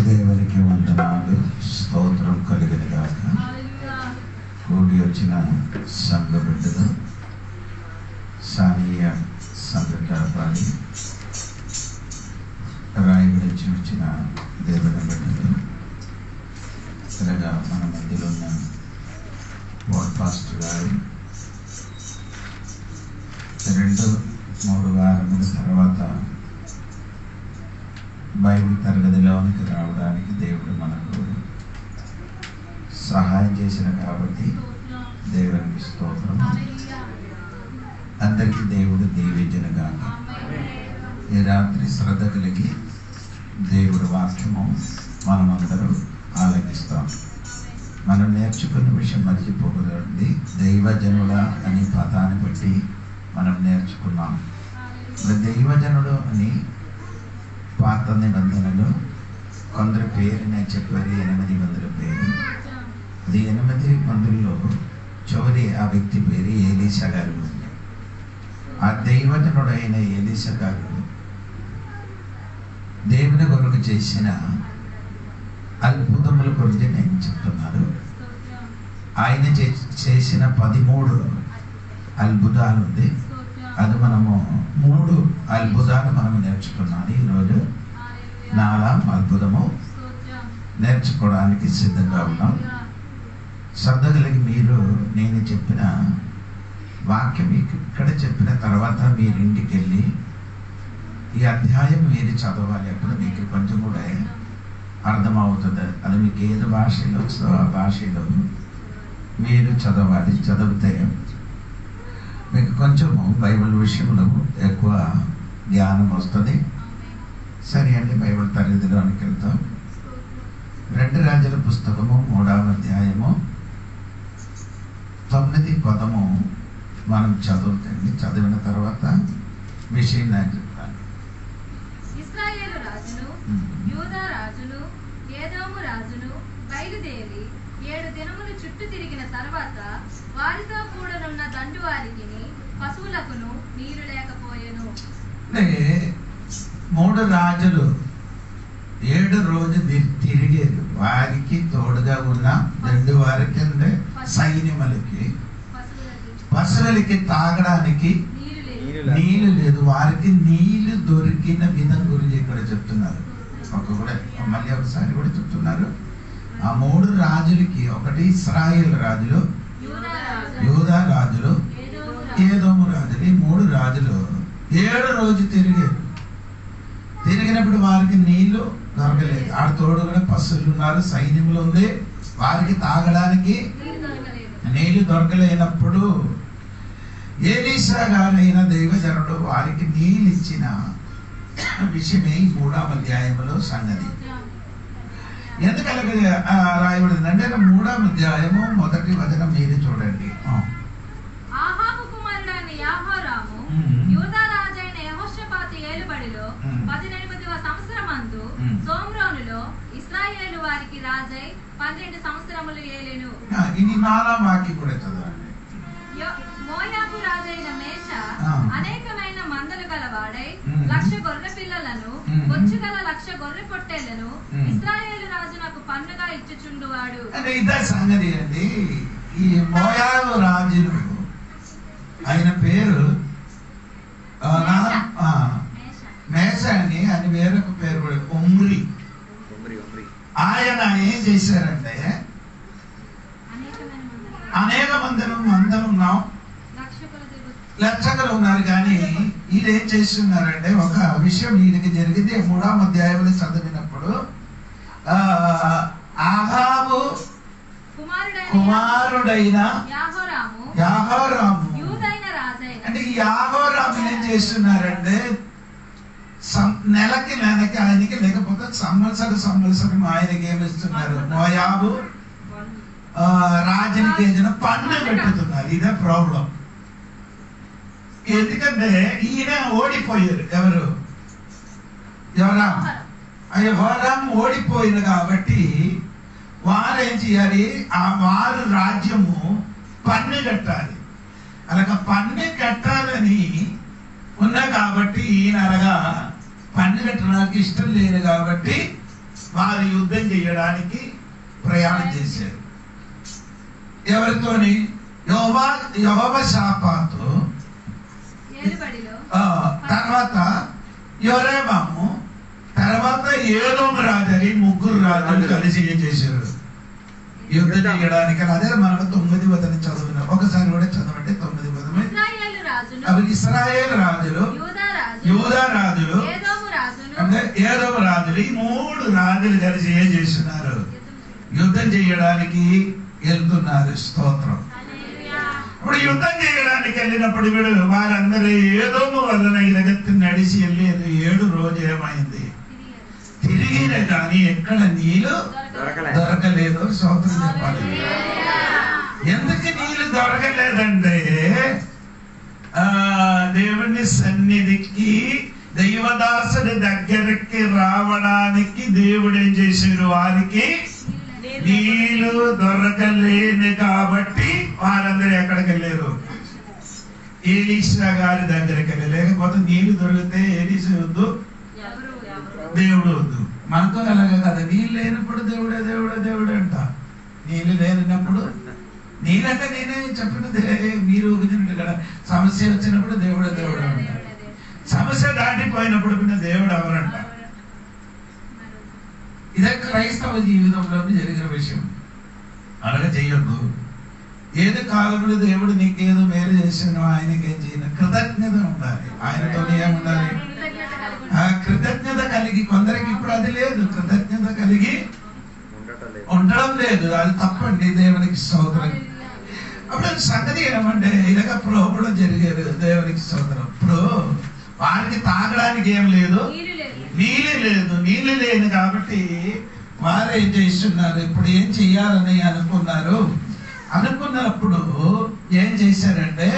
దేవునికి వందనాలు, స్తోత్రం కలిగిన గాక. కూడి వచ్చిన సంఘ బిడ్డలు, సానీయ సంఘ కాపాడి రాయబడి వచ్చిన దేవుని బిడ్డలు, ఇలాగా మన మధ్యలో ఉన్న వార్డ్ పాస్టర్ గారు 2-3 వారముల తర్వాత బైబిల్ తరగతిలోనికి రావడానికి దేవుడు మనకు సహాయం చేసిన కాబట్టి దేవునికి స్తోత్రం. అందరికీ దేవుడు దీవించునుగా. ఈ రాత్రి శ్రద్ధ కలిగి దేవుడి వాక్యము మనమందరూ ఆలకిస్తాం. మనం నేర్చుకున్న విషయం మర్చిపోకూడదండి. దైవజనుడ అనే పదాన్ని బట్టి మనం నేర్చుకున్నాం. దైవజనుడు అని పాత నిబంధనలు కొందరు పేరు నేను చెప్పారు, 8 మందుల పేరు. అది 8 మందుల్లో చివరి ఆ వ్యక్తి పేరు ఏలీషా గారు. ఆ దైవజనుడు అయిన ఏలీషా గారు దేవుని కొరకు చేసిన అద్భుతముల గురించి నేను చెప్తున్నాను. ఆయన చేసిన 13 అద్భుతాలు ఉంది. అది మనము 3 అద్భుతాలు మనము నేర్చుకున్నాను. ఈరోజు 4వ అద్భుతము నేర్చుకోవడానికి సిద్ధంగా ఉన్నాం. శ్రద్ధ కలిగి మీరు నేను చెప్పిన వాక్యం ఇక్కడ చెప్పిన తర్వాత మీరు ఇంటికి వెళ్ళి ఈ అధ్యాయం మీరు చదవాలి. అప్పుడు మీకు కొంచెం కూడా అర్థమవుతుంది. అది మీకు ఏది భాషలో వస్తుందో ఆ భాషలో మీరు చదవాలి. చదివితే మీకు కొంచెము బైబిల్ విషయంలో ఎక్కువ జ్ఞానం వస్తుంది. సరే అండి, బైబిల్ తరగతిలోనికి వెళ్తాం. 2 రాజుల పుస్తకము 3వ అధ్యాయము 9 పదము మనం చదువుతండి. చదివిన తర్వాత విషయం నాకు చెప్తాను. ఇశ్రాయేలు రాజులు, యూదా రాజులు, ఏదోము రాజులు బయలుదేరి 7 దినములు చుట్టూ తిరిగిన తర్వాత వారితో కూడనున్న దండు వారికి పశువులకును నీరు లేకపోయెను. 3 రాజులు 7 రోజులు తిరిగారు. వారికి తోడుగా ఉన్న దండు వారికి సైన్యములకి పశువులకి తాగడానికి నీళ్లు లేదు. వారికి నీళ్లు దొరికిన విధం గురించి ఇక్కడ చెప్తున్నారు. మళ్ళీ ఒకసారి కూడా చెప్తున్నారు. ఆ 3 రాజులకి, ఒకటి ఇశ్రాయేలు రాజులు, యూదా రాజులు, ఏదోము రాజులు. ఈ 3 రాజులు 7 రోజు తిరిగినప్పుడు వారికి నీళ్లు దొరకలేదు. ఆ తోడు కూడా పశువులు ఉన్నారు, సైన్యములు ఉంది. వారికి తాగడానికి నీళ్లు దొరకలేనప్పుడు ఏలీషా గారైన దైవజనుడు వారికి నీళ్ళు ఇచ్చిన విషయమే 3వ అధ్యాయంలో సంగతి. ఎందుకలాగ రాయబడిందంటే 3వ అధ్యాయము 1వ వచనం మీరు చూడండి. ఆహాబు కుమారుడైన యెహోరాము యూదా రాజైన యెహోషాపాతు ఏలుబడిలో 18వ సంవత్సరమందు సోమ్రోనులో ఇశ్రాయేలు వారికి రాజై 12 సంవత్సరములు ఏలెను. ఇది 4వ వాక్యం కూడా చదవండి. మోయాబు రాజైన మేష అనేకమైన మందలు గలవాడై 1,00,000 గొర్రె పిల్లలను, బొచ్చుగల 1,00,000 గొర్రె పొట్టేళ్లను ఇశ్రాయేలు రాజునకు పన్నుగా ఇచ్చుచుండువాడు. అంటే ఇదే సంగతి అండి. ఈ మోయాబు రాజులు ఆయన పేరు మేష అని, అని వేరొక పేరు కూడా ఒమ్రి. ఆయన ఏం చేశారంటే అనేక మందలు ఉన్నాం, లక్షలు ఉన్నారు. కానీ వీళ్ళేం చేస్తున్నారంటే ఒక విషయం వీళ్ళకి జరిగింది. 3వ అధ్యాయంలో చదివినప్పుడు ఆహాబు కుమారుడైన యెహోరాము అంటే ఈ యెహోరాము ఏం చేస్తున్నారంటే నెలకి ఆయనకి, లేకపోతే సంవత్సరం ఆయనకి ఏమి ఇస్తున్నారు? మోయాబు రాజునికి ఏదైనా పన్ను పెట్టుతున్నారు. ఇదే ప్రాబ్లం. ఎందుకంటే ఈయన ఓడిపోయారు. ఎవరు? యెహోరాము ఓడిపోయింది కాబట్టి వారు ఏం చేయాలి? ఆ వారు రాజ్యము పన్ను కట్టాలి. అలాగ పన్ను కట్టాలని ఉన్నా కాబట్టి ఈయన అనగా పన్ను కట్టడానికి ఇష్టం లేదు కాబట్టి వారు యుద్ధం చేయడానికి ప్రయాణం చేశారు. ఎవరితోని? యెహోషాపాతు, తర్వాత యోరేబాము, తర్వాత ఏదోము రాజని ముగ్గురు రాజులు కలిసి ఏం చేశారు? యుద్ధం చేయడానికి. అదే మనం 9వ వచనం చదువుతున్నాం. ఒకసారి కూడా చదవండి. 9వ వచనం. అవి ఇశ్రాయేలు రాజులు, యూదా రాజులు, అంటే ఏదోము రాజులు, ఈ 3 రాజులు కలిసి ఏం చేస్తున్నారు? యుద్ధం చేయడానికి వెళ్తున్నారు. స్తోత్రం. ఇప్పుడు యుద్ధం చేయడానికి వెళ్ళినప్పుడు వీడు వారందరూ ఏదోము వలన ఇలాగెత్తి నడిచి వెళ్ళేది. 7 రోజు ఏమైంది? తిరిగిన కానీ ఎక్కడ నీళ్ళు దొరకలేదు. స్తోత్రం చెప్పాలి. ఎందుకు నీళ్ళు దొరకలేదంటే దేవుని సన్నిధికి దైవదాసుడి దగ్గరికి రావడానికి దేవుడు ఏం చేశారు? వారికి నీళ్ళు దొరకలేదు కాబట్టి వారందరూ ఎక్కడికి వెళ్ళారు? ఎలీషా గారి దగ్గరికి వెళ్ళారు. లేకపోతే నీళ్లు దొరికితే ఎలీషా వద్దు, దేవుడు వద్దు. మనతో అలాగే కదా, నీళ్ళు లేనప్పుడు దేవుడే దేవుడే దేవుడే అంట. నీళ్ళు లేనప్పుడు నీళ్ళంటే నేనే చెప్పినది మీరు కదా. సమస్య వచ్చినప్పుడు దేవుడే దేవుడు అంట. సమస్య దాటిపోయినప్పుడు దేవుడు ఎవరంట? ఇదే క్రైస్తవ జీవితంలో జరిగిన విషయం. అలాగే చెయ్యొద్దు. ఏదో కాలంలో దేవుడు నీకేదో మేలు చేసాను, ఆయనకేం చేయను. కృతజ్ఞత ఉండాలి. ఆయనతో ఏముండాలి? కృతజ్ఞత కలిగి. కొందరికి ఇప్పుడు అది లేదు, కృతజ్ఞత కలిగి ఉండడం లేదు. అది తప్పండి. దేవునికి స్తోత్రం. అప్పుడు సంగతి ఏమంటే ఇలాగ ప్రోబడం జరిగేది. దేవునికి స్తోత్రం. ఇప్పుడు వారికి తాగడానికి ఏం లేదు, నీళ్ళు లేదు. నీళ్ళు లేదు కాబట్టి వారు ఏం చేస్తున్నారు? ఇప్పుడు ఏం చెయ్యాలని అనుకున్నప్పుడు ఏం చేశారంటే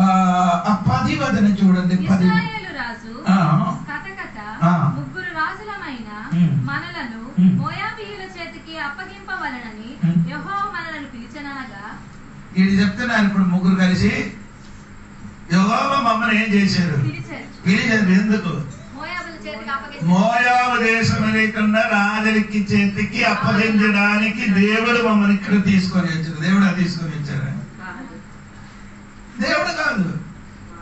ఆ 10వ వచనం చూడండి. 10 ముగ్గురు రాజులమైన మనలను మోయాబీయుల చేతికి అప్పగింపవలనని యెహోవా మనలను పిలిచెననగా. ఇది చెప్తున్నారు. ఇప్పుడు ముగ్గురు కలిసి యెహోవా మమ్మల్ని ఏం చేశారు? పిలిచారు. ఎందుకు? మోయాబు దేశం లేకుండా రాజులకి చేతికి అప్పగించడానికి దేవుడు మమ్మల్ని ఇక్కడ తీసుకొని వచ్చారు. దేవుడు అది తీసుకొని వచ్చారా? దేవుడు కాదు,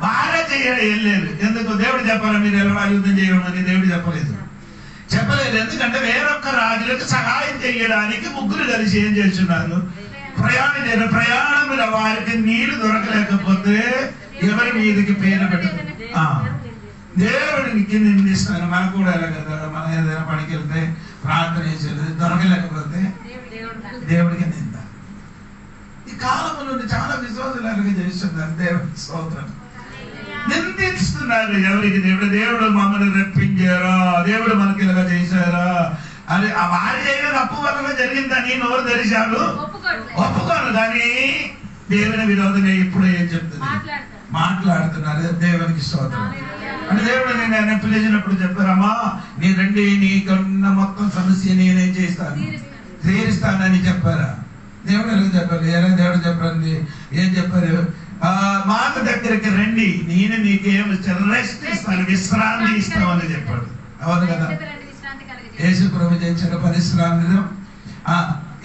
బాగా చేయడం వెళ్ళలేదు. ఎందుకు? దేవుడు చెప్పాలి మీరు ఎలా యుద్ధం చేయడం అని దేవుడు చెప్పలేదు. ఎందుకంటే వేరొక్క రాజులకు సహాయం చేయడానికి ముగ్గురు కలిసి ఏం చేస్తున్నారు? ప్రయాణం చేయడం. ప్రయాణంలో వారికి నీళ్లు దొరకలేకపోతే ఎవరి మీదకి పేరు పెట్టదు? దేవుడికి నిందిస్తాను. మనకు కూడా ఎలా కదా, మనం ఏదైనా పనికి వెళ్తే ప్రార్థన చేసేది దొరకలేకపోతే దేవుడికి నింద. ఈ కాలంలో చాలా విశ్వాసాలు అలాగే చేస్తున్నారు. దేవుడి స్తోత్రం. నిందిస్తున్నారు. ఎవరికి? దేవుడు మమ్మల్ని రప్పించారా, దేవుడు మనకి ఇలాగా చేశారా అని. వారి చేయడం తప్పు వల్ల జరిగిందని నోరు తెరిచారు, ఒప్పుకోరు. కానీ దేవుని విరోధంగా ఇప్పుడు ఏం చెప్తుంది? మాట్లాడుతున్నారు. దేవునికి స్తోత్రం. అంటే దేవుడు నేను పిలిచినప్పుడు చెప్పారమ్మా, నీ రండి, నీకున్న మొత్తం సమస్య నేనేం చేస్తాను, తీరుస్తానని చెప్పారా? దేవుడు ఎలా చెప్పారు? దేవుడు చెప్పండి. ఏం చెప్పారు? మాకు దగ్గరికి రండి, నేను మీకేం రెస్ట్ ఇస్తాను, విశ్రాంతి ఇస్తామని చెప్పాడు. అవును కదా? యేసు ప్రభు చేసిన పరిశ్రాంతి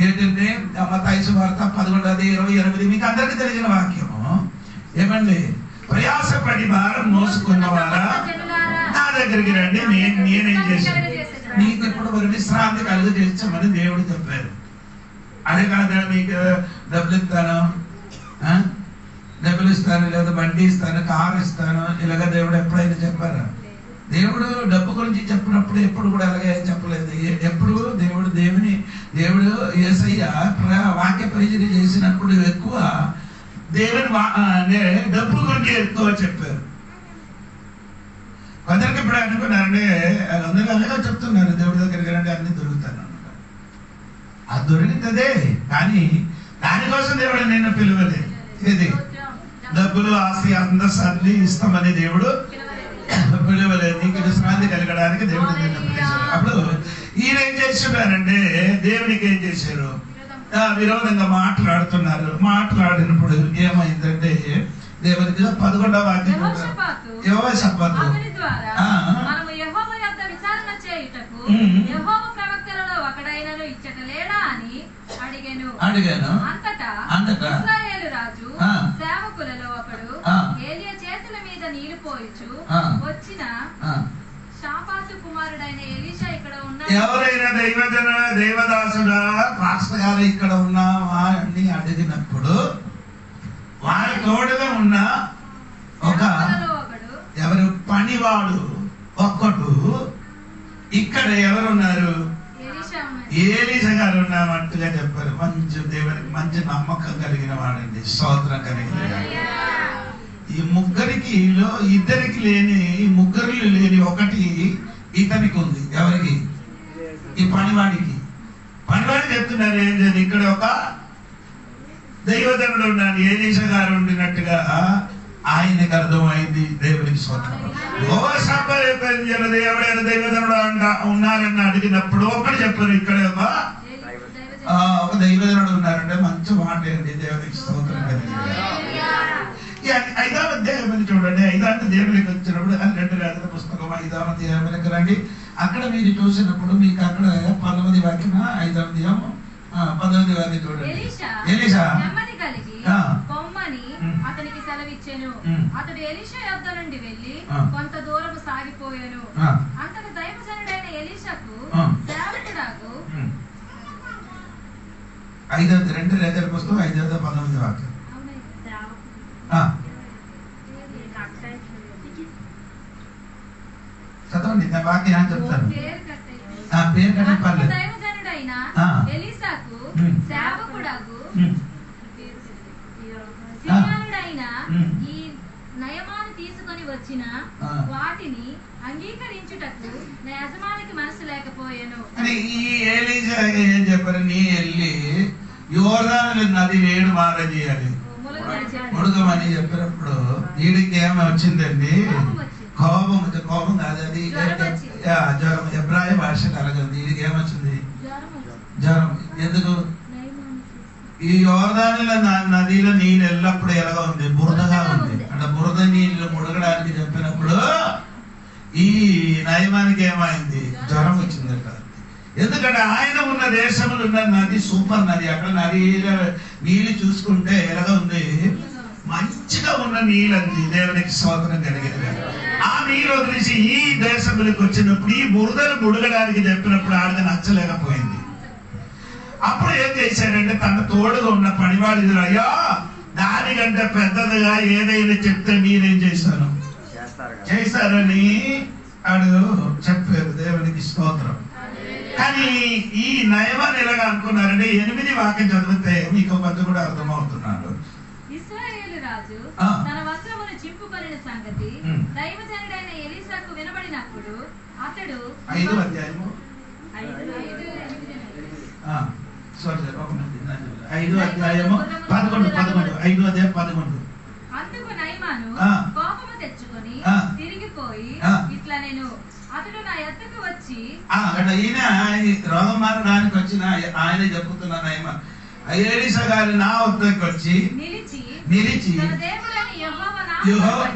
ఏంటంటే మత్తయి సువార్త 11:28. మీకు అందరికీ తెలిసిన వాక్యము ఏమండి? ప్రయాసపడి భారం మోసుకున్నవారా నా దగ్గరికి రండి, నేనేం చేశాను, నీకు ఇప్పుడు మరి విశ్రాంతి కలుగు చేస్తామని దేవుడు చెప్పారు. అదే కాదా? నీకు డబ్బులు ఇస్తాను, లేదా బండి ఇస్తాను, కారు ఇస్తాను, ఇలాగ దేవుడు ఎప్పుడైనా చెప్పారా? దేవుడు డబ్బు గురించి చెప్పినప్పుడు ఎప్పుడు కూడా అలాగే చెప్పలేదు. ఎప్పుడు దేవుడు యేసయ్య వాక్య పరిచయం చేసినప్పుడు ఎక్కువ దేవుని డబ్బు గురించి ఎక్కువ చెప్పారు. కొందరికి ఇప్పుడు అనుకున్నారంటే అందరూ అలాగే చెప్తున్నారు, దేవుడి దగ్గరికి రండి అన్ని దొరుకుతాను అన్నమాట. అది దొరికితే కానీ దానికోసం దేవుడు నిన్ను పిలవలేదు. ఏది? డబ్బులు, ఆస్తి, అందసాన్ని ఇస్తామని దేవుడు పిలవలేదు. నీకు విశ్రాంతి కలగడానికి దేవుడు నిన్ను పిలిచారు. అప్పుడు ఈయన ఏం చేస్తున్నారంటే దేవునికి ఏం చేశారు? విరోధంగా మాట్లాడుతున్నారు. మాట్లాడినప్పుడు ఏమైందంటే దేవునికి 11వ వాక్యం యెహోషాపాతు అతని ద్వారా మనము యెహోవా యొద్ద విచారణ చేయుటకు యెహోవా ప్రవక్తలలో ఒకడైనను ఇచ్చట లేడా అని అడిగాను. అంతటా ఇశ్రాయేలు రాజు సేవకులలో ఒకడు ఏలియా చేతుల మీద నీళ్లు పోయిచు వచ్చిన షాపాతు కుమారుడైన ఎలీషా ఇక్కడ ఉన్నాడు. ఎవరైనా దేవదాసుడా పాస్టర్ గారు ఇక్కడ ఉన్నావా అని అడిగినప్పుడు వారి తోడుగా ఉన్న ఒక ఎవరు పనివాడు ఒక్కడు ఇక్కడ ఎవరున్నారు? ఎలీషా గారు ఉన్నామంటుగా చెప్పారు. మంచి దేవునికి మంచి నమ్మకం కలిగిన వాడండి, స్తోత్రం కలిగిన. ఈ ముగ్గురికి ఇద్దరికి లేని, ఈ ముగ్గురు లేని ఒకటి ఇతనికి ఉంది. ఎవరికి? ఈ పనివాడికి చెప్తున్నారు ఏం చేయాలి. ఇక్కడ ఒక దైవజనుడు ఉన్నాడు, ఎలీషా గారు ఉండినట్టుగా ఆయనకు అర్థమైంది. దేవునికి స్తోత్రం. ఎవరైనా దైవజనుడు ఉన్నారని అడిగినప్పుడు ఒకటి చెప్పారు, ఇక్కడ ఒక దైవజనుడు ఉన్నారంటే మంచి మాట అండి. దేవునికి స్తోత్రం కలిగి. 5వ అధ్యాయం చూడండి. 5వ అధ్యాయంలోకి వచ్చినప్పుడు 2 రాజుల పుస్తకం 5వ అధ్యాయంలోకి రండి. అక్కడ మీరు చూసినప్పుడు మీకు అక్కడ 19వ వాక్యం 5వ అధ్యాయం 19వ వాక్యం చూడండి. ఎలీషా పొమ్మని అతనికి సెలవిచ్చెను. అతడు ఎలీషా యొద్ద నుండి వెళ్లి కొంత దూరం సాగిపోయాను. అంతటి దైవజనుడైన ఎలీషాకు సేవకుడాకు 2 రాజుల పుస్తకం 5వ 19వ వాక్యం. చదవండి, నా వాక్యం చెప్తాను. పేరు కట్టే పర్లేదు. దైవజనుడైన ఎలీషాకు సేవకుడాకు సిమియోనుడైన ఈ నయమాను తీసుకొని వచ్చిన వాటిని అంగీకరించుటకు నా యజమానికి మనసు లేకపోయాను. ఈ ఎలీషా ఏం చెప్పారు? నీ వెళ్ళి యోర్దాను నది 7 మార చేయాలి, ముడుగమని చెప్పినప్పుడు వీడికి ఏమి వచ్చిందండి? కోపం కాదు, అది జ్వరం. ఎబ్రాయ భాష కలగదు. వీడికి ఏమొచ్చింది? జ్వరం. ఎందుకు? ఈ యోర్దానుల నదిలో నీళ్ళు ఎల్లప్పుడు ఎలాగా ఉంది? బురదగా ఉంది. అంటే బురద నీళ్ళు ముడగడానికి చెప్పినప్పుడు ఈ నయమానికి ఏమైంది? జ్వరం వచ్చిందట. ఎందుకంటే ఆయన ఉన్న దేశంలో ఉన్న నది సూపర్ నది. అక్కడ నదిలో నీళ్ళు చూసుకుంటే ఎలాగా ఉంది? మంచిగా ఉన్న నీళ్ళంది. దేవునికి స్తోత్రం కలిగినది. ఆ నీళ్ళు వదిలేసి ఈ దేశంలోకి వచ్చినప్పుడు ఈ బురదను ముడగడానికి చెప్పినప్పుడు ఆడికి నచ్చలేకపోయింది. అప్పుడు ఏం చేశాడంటే తన తోడుగా ఉన్న పనివాడి, అయ్యా దానికంటే పెద్దదిగా ఏదైనా చెప్తే మీరేం చేశారని ఆడు చెప్పారు. దేవునికి స్తోత్రం. కానీ ఈ నయమాన్ని ఎలాగా అనుకున్నారంటే 8 వాక్యం చదివితే మీకు కొంత కూడా అర్థమవుతున్నాడు. ఇశ్రాయేలు రాజు తన వస్త్రమును చింపుకొనిన సంగతి దైవజనుడైన ఎలీషాకు వినబడినప్పుడు అతడు 5వ అధ్యాయము 11. అందుకు నయమాను కోపము తెచ్చుకొని తిరిగిపోయి ఇట్లా నేను అతడు నా ఎద్దకు వచ్చి ఈయన రోగం మారడానికి వచ్చిన ఆయన చెప్పుతున్న నయమాన్ ఎలీషా గారి నా వద్దకు వచ్చి నిలిచి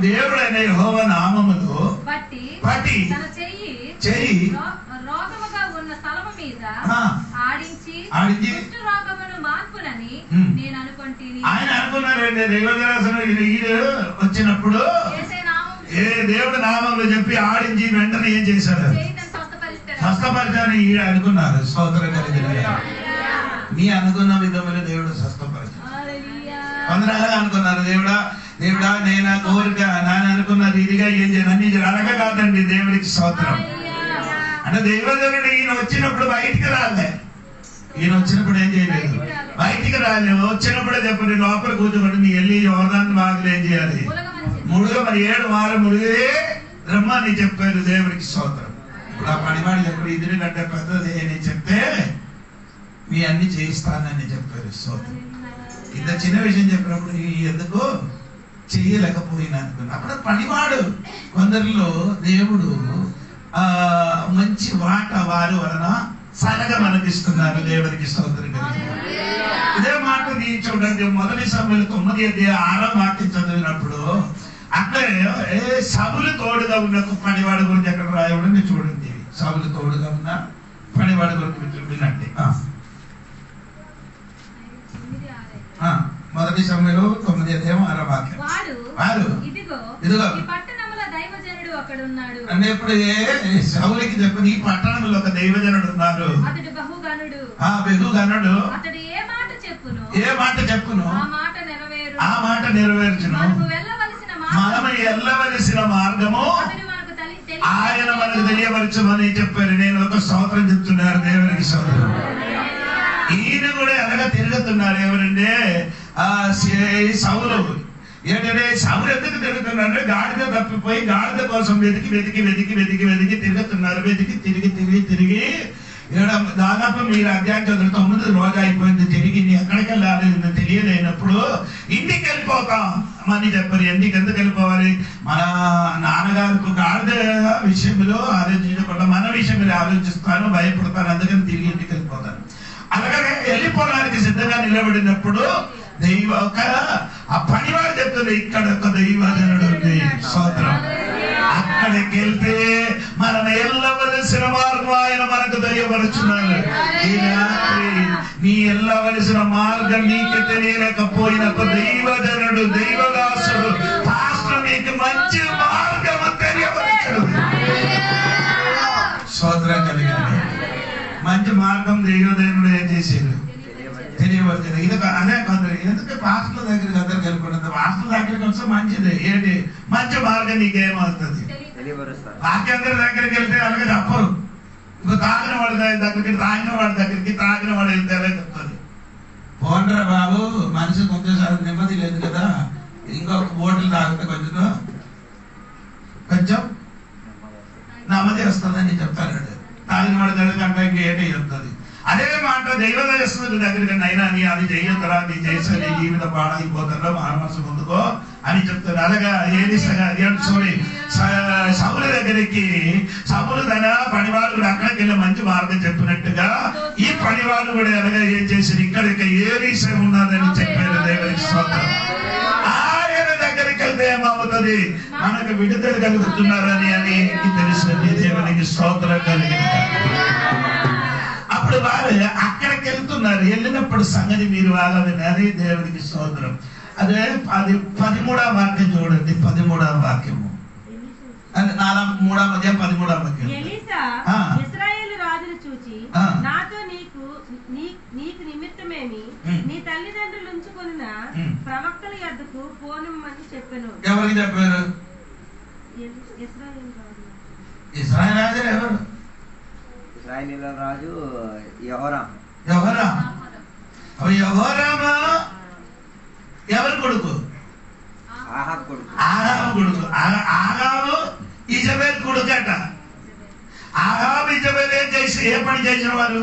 దేవుడైన యెహోవా నామమును బట్టి చెయ్యి రోగముగా ఉన్న స్థలము మీద ఆడించి రోగమును మార్పునని నేను అనుకుంటుని. ఆయన అనుకున్నారండి. వచ్చినప్పుడు ఏ దేవుడి నామంలో చెప్పి ఆడించి వెంటనే ఏం చేశారు? స్వస్థపరిచారని అనుకున్నారు. స్తోత్రం కలిగిన. నీ అనుకున్న విధములు దేవుడు స్వస్థపరిచారు. కొందరు అనుకున్నారు, దేవుడా నేను కోరిక నాని అనుకున్న రీతిగా ఏం చేయను అన్ని అనగా కాదండి. దేవుడికి స్తోత్రం. అంటే దేవుడు ఈయన వచ్చినప్పుడు బయటికి రాలే. ఈయన వచ్చినప్పుడు ఏం చేయలేదు, బయటికి రాలేదు. వచ్చినప్పుడే చెప్పండి లోపల కూర్చోబడి నీ వెళ్ళి యోర్దాను బాగులు ఏం చేయాలి? ముడుగా మరి 7 వారం ముడిగే రమ్మని చెప్పారు. దేవుడికి స్తోత్రం. ఇప్పుడు ఆ పనివాడు చెప్పాడు, ఇద్దరి కంటే పెద్దది అని చెప్తే మీ అన్ని చేయిస్తానని చెప్పారు. స్తోత్రం. ఇంత చిన్న విషయం చెప్పినప్పుడు ఎందుకు చెయ్యలేకపోయినా అనుకున్నా. అప్పుడు పనివాడు కొందరిలో దేవుడు మంచి వాట వారి వలన సరగా మనకిస్తున్నారు. దేవుడికి స్తోత్రం. అదే మాటని చూడండి, మొదటి సమయంలో 9:6 చదివినప్పుడు అక్కడ సౌలు తోడుగా ఉన్న పనివాడి గురించి ఎక్కడ రాయబడింది చూడండి. సౌలు తోడుగా ఉన్న పనివాడి గురించి వినండి. మొదటి సమయంలో 9:6 వాడు ఇదిగో అంటే ఇప్పుడు సౌలుకి చెప్పిన ఈ పట్టణంలో ఒక దైవజనుడు ఉన్నారు, బహుగనుడు, ఏ మాట చెప్పును ఆ మాట నెరవేర్చును, మనం వెళ్ళవలసిన మార్గము ఆయన మనకు తెలియవరచమని చెప్పారు. నేను ఒక స్తోత్రం చెప్తున్నారు దేవునికి స్తోత్రం. ఈయన కూడా ఎలాగ తిరుగుతున్నారు ఎవరంటే సౌలు. ఏంటంటే సౌలు ఎందుకు తిరుగుతున్నారంటే గాడిద తప్పిపోయి గాడిద కోసం వెతికి వెతికి వెతికి వెతికి వెతికి తిరుగుతున్నారు. వెతికి తిరిగి తిరిగి తిరిగి దాదాపు మీరు అధ్యాయం 9 రోజు అయిపోయింది. తిరిగి ఎక్కడికి వెళ్ళాలి తెలియలేనప్పుడు ఇంటికి వెళ్ళిపోతాం అని చెప్పారు. ఎందుకు వెళ్ళిపోవాలి? మన నాన్నగారికి గాడిద విషయంలో ఆలోచించకుండా మన విషయంలో ఆలోచిస్తాను, భయపడతాను, అందుకని తిరిగి ఇంటికి వెళ్ళిపోతాను. అలాగే వెళ్ళిపోవడానికి సిద్ధంగా నిలబడినప్పుడు ఆ పనివాడు చెప్తుంది, ఇక్కడ ఒక దైవజనుడు ఉంది స్తోత్రం. అక్కడికి వెళ్తే మనం వెళ్ళవలసిన మార్గం ఆయన మనకు తెలియపరుచున్నాడు. ఈ రాత్రి నీ వెళ్ళవలసిన మార్గం నీకు తెలియలేకపోయినప్పుడు దైవజనుడు, దైవదాసుడు, పాస్టర్ నీకు మంచి మార్గం తెలియపరచడు. స్తోత్రం కలిగింది. మంచి మార్గం దైవజనుడు ఏం చేసేది తెలియవచ్చింది. ఇది అదే కొందరు ఎందుకు పాస్టర్ల దగ్గరికి అందరికి వెళ్ళిపోతుంది. పాస్టర్ల దగ్గరికి వస్తే మంచిది. ఏంటి మంచి మార్గం నీకేమవుతుంది? వాక్యందరి దగ్గరికి వెళ్తే అలాగే చెప్పరు. ఇంకో తాగిన వాడి దగ్గరికి, తాగిన వాడి దగ్గరికి, తాగిన వాడు వెళ్తే అలా చెప్తుంది. పోండ్రా బాబు, మనిషి కొంచెం నెమ్మది లేదు కదా, ఇంకొక బోట్లు తాగితే కొంచెం నెమ్మది వస్తుందని చెప్తాడు. తాగిన వాడి దగ్గరికి అంటే ఇంకేంటి చెప్తుంది. అదే మాట దైవదర్శనుడి దగ్గరికి అయినా నీ అది చెయ్యొద్దురా, నీ చేసే నీ జీవితం పాడైపోతారో మానసు ముందుకో అని చెప్తారు. అలాగా సౌలు దగ్గరికి సౌలు తన పనివాళ్ళు కూడా అక్కడికి వెళ్ళి మంచి మార్గం చెప్పినట్టుగా ఈ పనివాళ్ళు కూడా ఎలాగా ఏం చేశారు, ఇక్కడ ఏలీసా ఉన్నదని చెప్పారు. దేవునికి స్తోత్రం. ఆయన దగ్గరికి వెళ్తే ఏమవుతుంది? మనకు విడుదల కలుగుతున్నారని అని తెలుస్తుంది. దేవునికి స్తోత్రం కలిగింది. అప్పుడు వారు అక్కడికి వెళ్తున్నారు. వెళ్ళినప్పుడు సంగతి మీరు వాళ్ళ వినాలి. దేవునికి స్తోత్రం. అదే 13వ వాక్యం చూడండి. 13వ వాక్యము, 3వ అధ్యాయం 13వ వాక్యం. ఇశ్రాయేలు రాజును చూచి నాతో నీకు నిమిత్తమేమి నీ తల్లిదండ్రులు ఉంచుకున్న ప్రవక్తల యొద్దకు పోనమ్మని చెప్పాను. ఎవరికి చెప్పారు? ఇశ్రాయేలు రాజు ఎవరు? ఇశ్రాయేలీయుల రాజు యెహోరాము. యెహోరాము ఎవరి కొడుకు? ఆహాబు కొడుకు. ఆహాబు ఇజబెల్ కొడుకట. ఆహాబు ఇజబెల్ ఏ పని చేసిన వారు?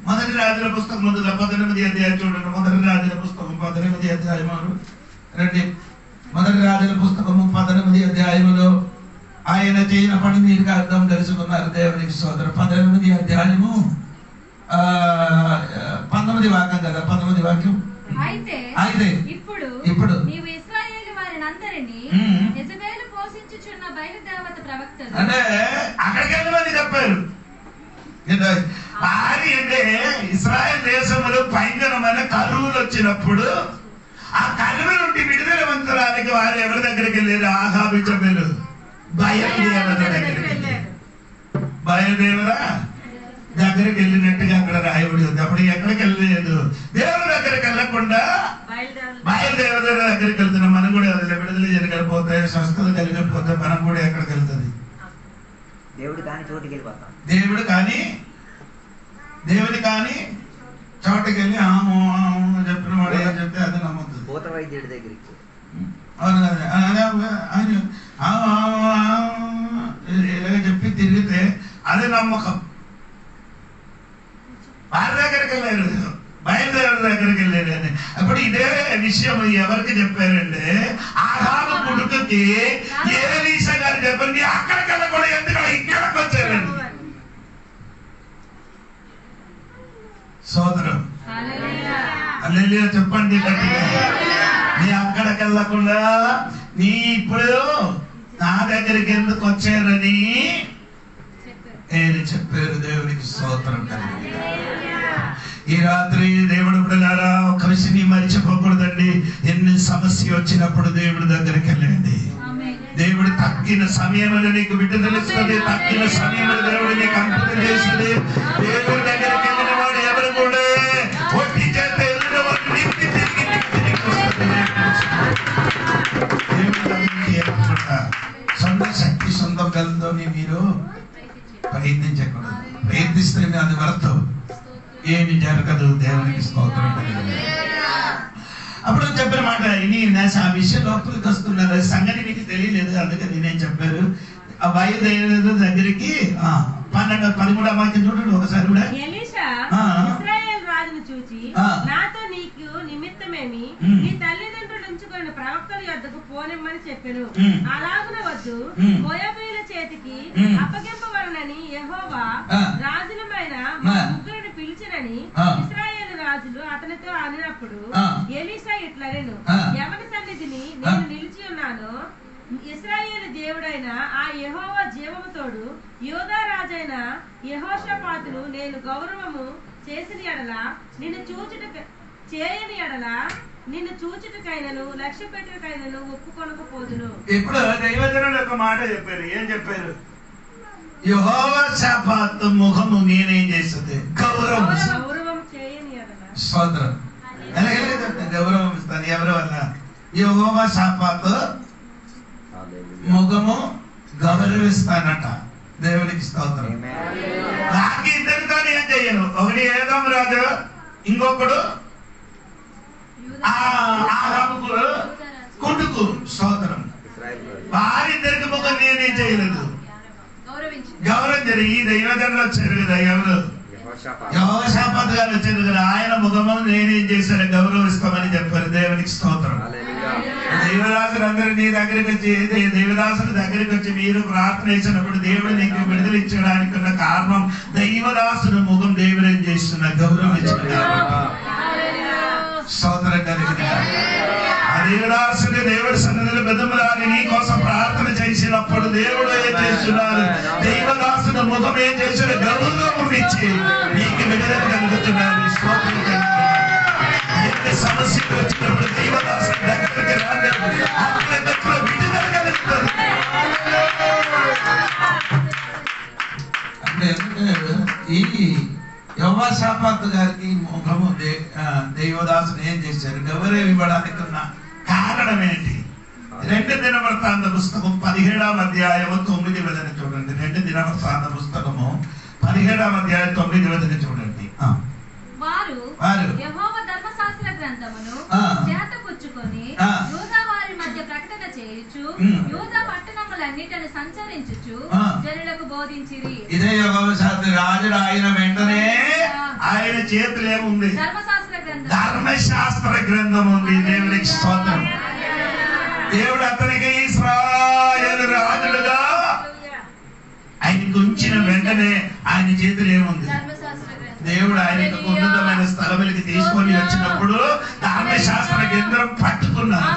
మొదటి రాజుల పుస్తకం 18 అధ్యాయం చూడండి. మొదటి రాజుల పుస్తకం 18 అధ్యాయములు రండి. మొదటి రాజుల పుస్తకము 18 అధ్యాయములో ఆయన చేయన పని మీరు అర్థం తెలుసుకున్నారు. దేవునికి స్తోత్రం. 18 అధ్యాయము 19 వాక్యం కదా. 19 వాక్యం. అయితే ఇప్పుడు నీవు ఇశ్రాయేలు వారినందరినీ యెజబెలు పోషించుచున్న బయలుదేవత ప్రవక్తలు అంటే అక్కడికి వెళ్ళమని చెప్పారు. వారి అంటే ఇశ్రాయేల్ దేశంలో భయంకరమైన కరువులు వచ్చినప్పుడు ఆ కరువు నుండి విడుదల పొందడానికి వారు ఎవరి దగ్గరికి వెళ్ళారు? ఆహాబు ఇజబెలు బయలుదేవత దగ్గరికి. బయలుదేవరా దగ్గరికి వెళ్ళినట్టుగా అక్కడ రాయబడి ఉంది. అప్పుడు ఎక్కడికి వెళ్ళలేదు, దేవుడి దగ్గరికి వెళ్ళకుండా బయలుదేవత దగ్గరికి వెళ్తున్నాం. మనం కూడా విడుదల జరగకపోతే, స్వస్థత కలిగకపోతే మనం కూడా ఎక్కడికి వెళ్తుంది? దేవుడు కాని చోటుకి వెళ్ళిపోతాం. దేవుడి కానీ చోటుకి వెళ్ళి చెప్పిన వాడు ఏం చెప్తే అది నమ్ముతుంది. భూత వైద్యుడి దగ్గరికి ఇలాగ చెప్పి తిరిగితే అదే నమ్మకం. వారి దగ్గరికి వెళ్ళారు, బయలుదేరి దగ్గరికి వెళ్ళారు అని. అప్పుడు ఇదే విషయం ఎవరికి చెప్పారంటే ఆహాబు కొడుకుకి ఎలీషా గారు చెప్పండి. అక్కడికి వెళ్ళకుండా ఎందుకంటే ఇక్కడికి వచ్చారండి. సోదరు హల్లెలూయా చెప్పండి గట్టిగా. నీ అక్కడికి వెళ్ళకుండా నీ ఇప్పుడు నా దగ్గరికి ఎందుకు వచ్చారని ఏది చెప్పారు. దేవునికి స్తోత్రం కలిగి. ఈ రాత్రి దేవుడు బిడ్డలారా ఒక విషయం మర్చిపోకూడదండి. ఎన్ని సమస్య వచ్చినప్పుడు దేవుడి దగ్గరికి వెళ్ళండి. దేవుడు తక్కిన సమయంలో నీకు విడుదలిస్తుంది. తక్కిన సమయంలో దేవుడు నీకు అద్భుతం చేస్తుంది. దేవుడి దగ్గరికి వెళ్ళిన వాడు ఎవరు కూడా ఒట్టి చేత వెళ్ళిన వాడు నింపి తిరిగి సొంత శక్తి సొంత బలంతోని మీరు ప్రయత్నించకూడదు. ప్రయత్నిస్తే అది వ్యర్థం, ఏమి జరగదు. దేవునికి స్తోత్రం. అప్పుడు చెప్పిన మాట ఇని ఆ విషయం లోపలికి వస్తున్నారు. సంగతి మీకు తెలియలేదు, అందుకని నేను చెప్పారు. ఆ వాయుదేవుడు దగ్గరికి 12-13 వాక్యం చూడండి ఒకసారి కూడా. ఎలీషా ఇశ్రాయేలు రాజును చూచి నాతో నీకు నిమిత్తమేమి, నీ తల్లిదండ్రులు ఉంచుకున్న ప్రవక్తల యొద్దకు పోనిమ్మని చెప్పెను. అలాగున వద్దు, మోయాబీయుల చేతికి అప్పగింపవలనని యెహోవా రాజులమైన ముగ్గురిని పిలిచినని ఇశ్రాయేలు రాజులు అతనితో అనినప్పుడు ఎలీషా ఇట్లనెను, ఎవరి సన్నిధిని నేను నిలిచి ఉన్నానో ఇశ్రాయేలు దేవుడైన ఆ యెహోవా జీవముతోడు యూదా రాజైన యెహోషాపాతును నేను గౌరవము చేసిన ఎడల నిన్ను చేయని ఎడల నిన్ను చూచుటకైనను లక్ష్య పెట్టుటకైనను ఒప్పుకొనకపోదును. ఇప్పుడు దైవజనుడు ఒక మాట చెప్పారు. ఏం చెప్పారు? యెహోషాపాతు ముఖము నేనేం చేస్తుంది? గౌరవం చేయని ఎడల స్తోత్రం. గౌరవం ఇస్తాను. ఎవరి వల్ల? యెహోషాపాతు ముఖము గౌరవిస్తానట. దేవునికి స్తోత్రం. నాకు ఇద్దరితో ఏం చెయ్యను. ఒకటి ఏదోం రాజు, ఇంకొకడు కొడుకు. స్తోత్రం. వారిద్దరికి ముఖం నేనేం చేయలేదు, గౌరవం జరిగి. ఈ దైవజనులు వచ్చారు కదా, ఎవరు? యెహోషాపాతు గారు వచ్చారు కదా. ఆయన ముఖము నేనేం చేశాను? గౌరవిస్తామని చెప్పారు. దేవునికి స్తోత్రం. దేవదాసులు అందరూ నీ దగ్గరికి వచ్చి, దేవదాసుల దగ్గరికి వచ్చి మీరు ప్రార్థన చేసినప్పుడు దేవుడు నీకు విడుదల ఇచ్చడానికి ఉన్న కారణం దైవదాసుల ముఖం దేవుడు ఏం చేస్తున్న గౌరవించిన స్తోత్రం కలిగిన. ఆ దేవదాసుని దేవుడి సన్నిధిలో బెదములాడి నీ కోసం ప్రార్థన చేసినప్పుడు దేవుడు ఏం చేస్తున్నారు? దైవదాసుల ముఖం ఏం చేసిన గౌరవం ఇచ్చి నీకు విడుదల కలుగుతున్నారు. స్తోత్రం కలిగిన. ఎన్ని సమస్యలు వచ్చినప్పుడు దైవదాసుని దగ్గరికి రాండి, విడుదల కలుగుతుంది. అంటే ఈ యెహోషాపాతు గారికి ముఖము దైవదాసుని ఏం చేశారు? గౌరవం ఇవ్వడానికి ఉన్న కారణం ఏంటి? 2 దినవృత్తాంత పుస్తకం 17వ అధ్యాయము 9వ వచనం చూడండి. 2 దినవృత్తాంత పుస్తకము 17వ అధ్యాయం 9వ వచనం చూడండి. వారు యెహోవా ధర్మశాస్త్ర గ్రంథమును చేతపుచ్చుకొని యూదా వారి మధ్య ప్రకటన చేయుచు యూదా పట్టణములన్నిటిని సంచరించుచు జనులకు బోధించిరి. ఇదే యెహోషాపాతు రాజు. ఆయన వెంటనే ఆయన చేతులు ఏముంది? ధర్మశాస్త్ర గ్రంథం ఉంది. దేవునికి స్తోత్రం. దేవుడు అతనికి ఇశ్రాయేలు రాజులుగా ఆయనకు ఉంచిన వెంటనే ఆయన చేతులు ఏముంది? దేవుడు ఆయనకు ఉన్నతమైన స్థలములకి తీసుకొని వచ్చినప్పుడు ధర్మశాస్త్ర గ్రంథం పట్టుకున్నారు.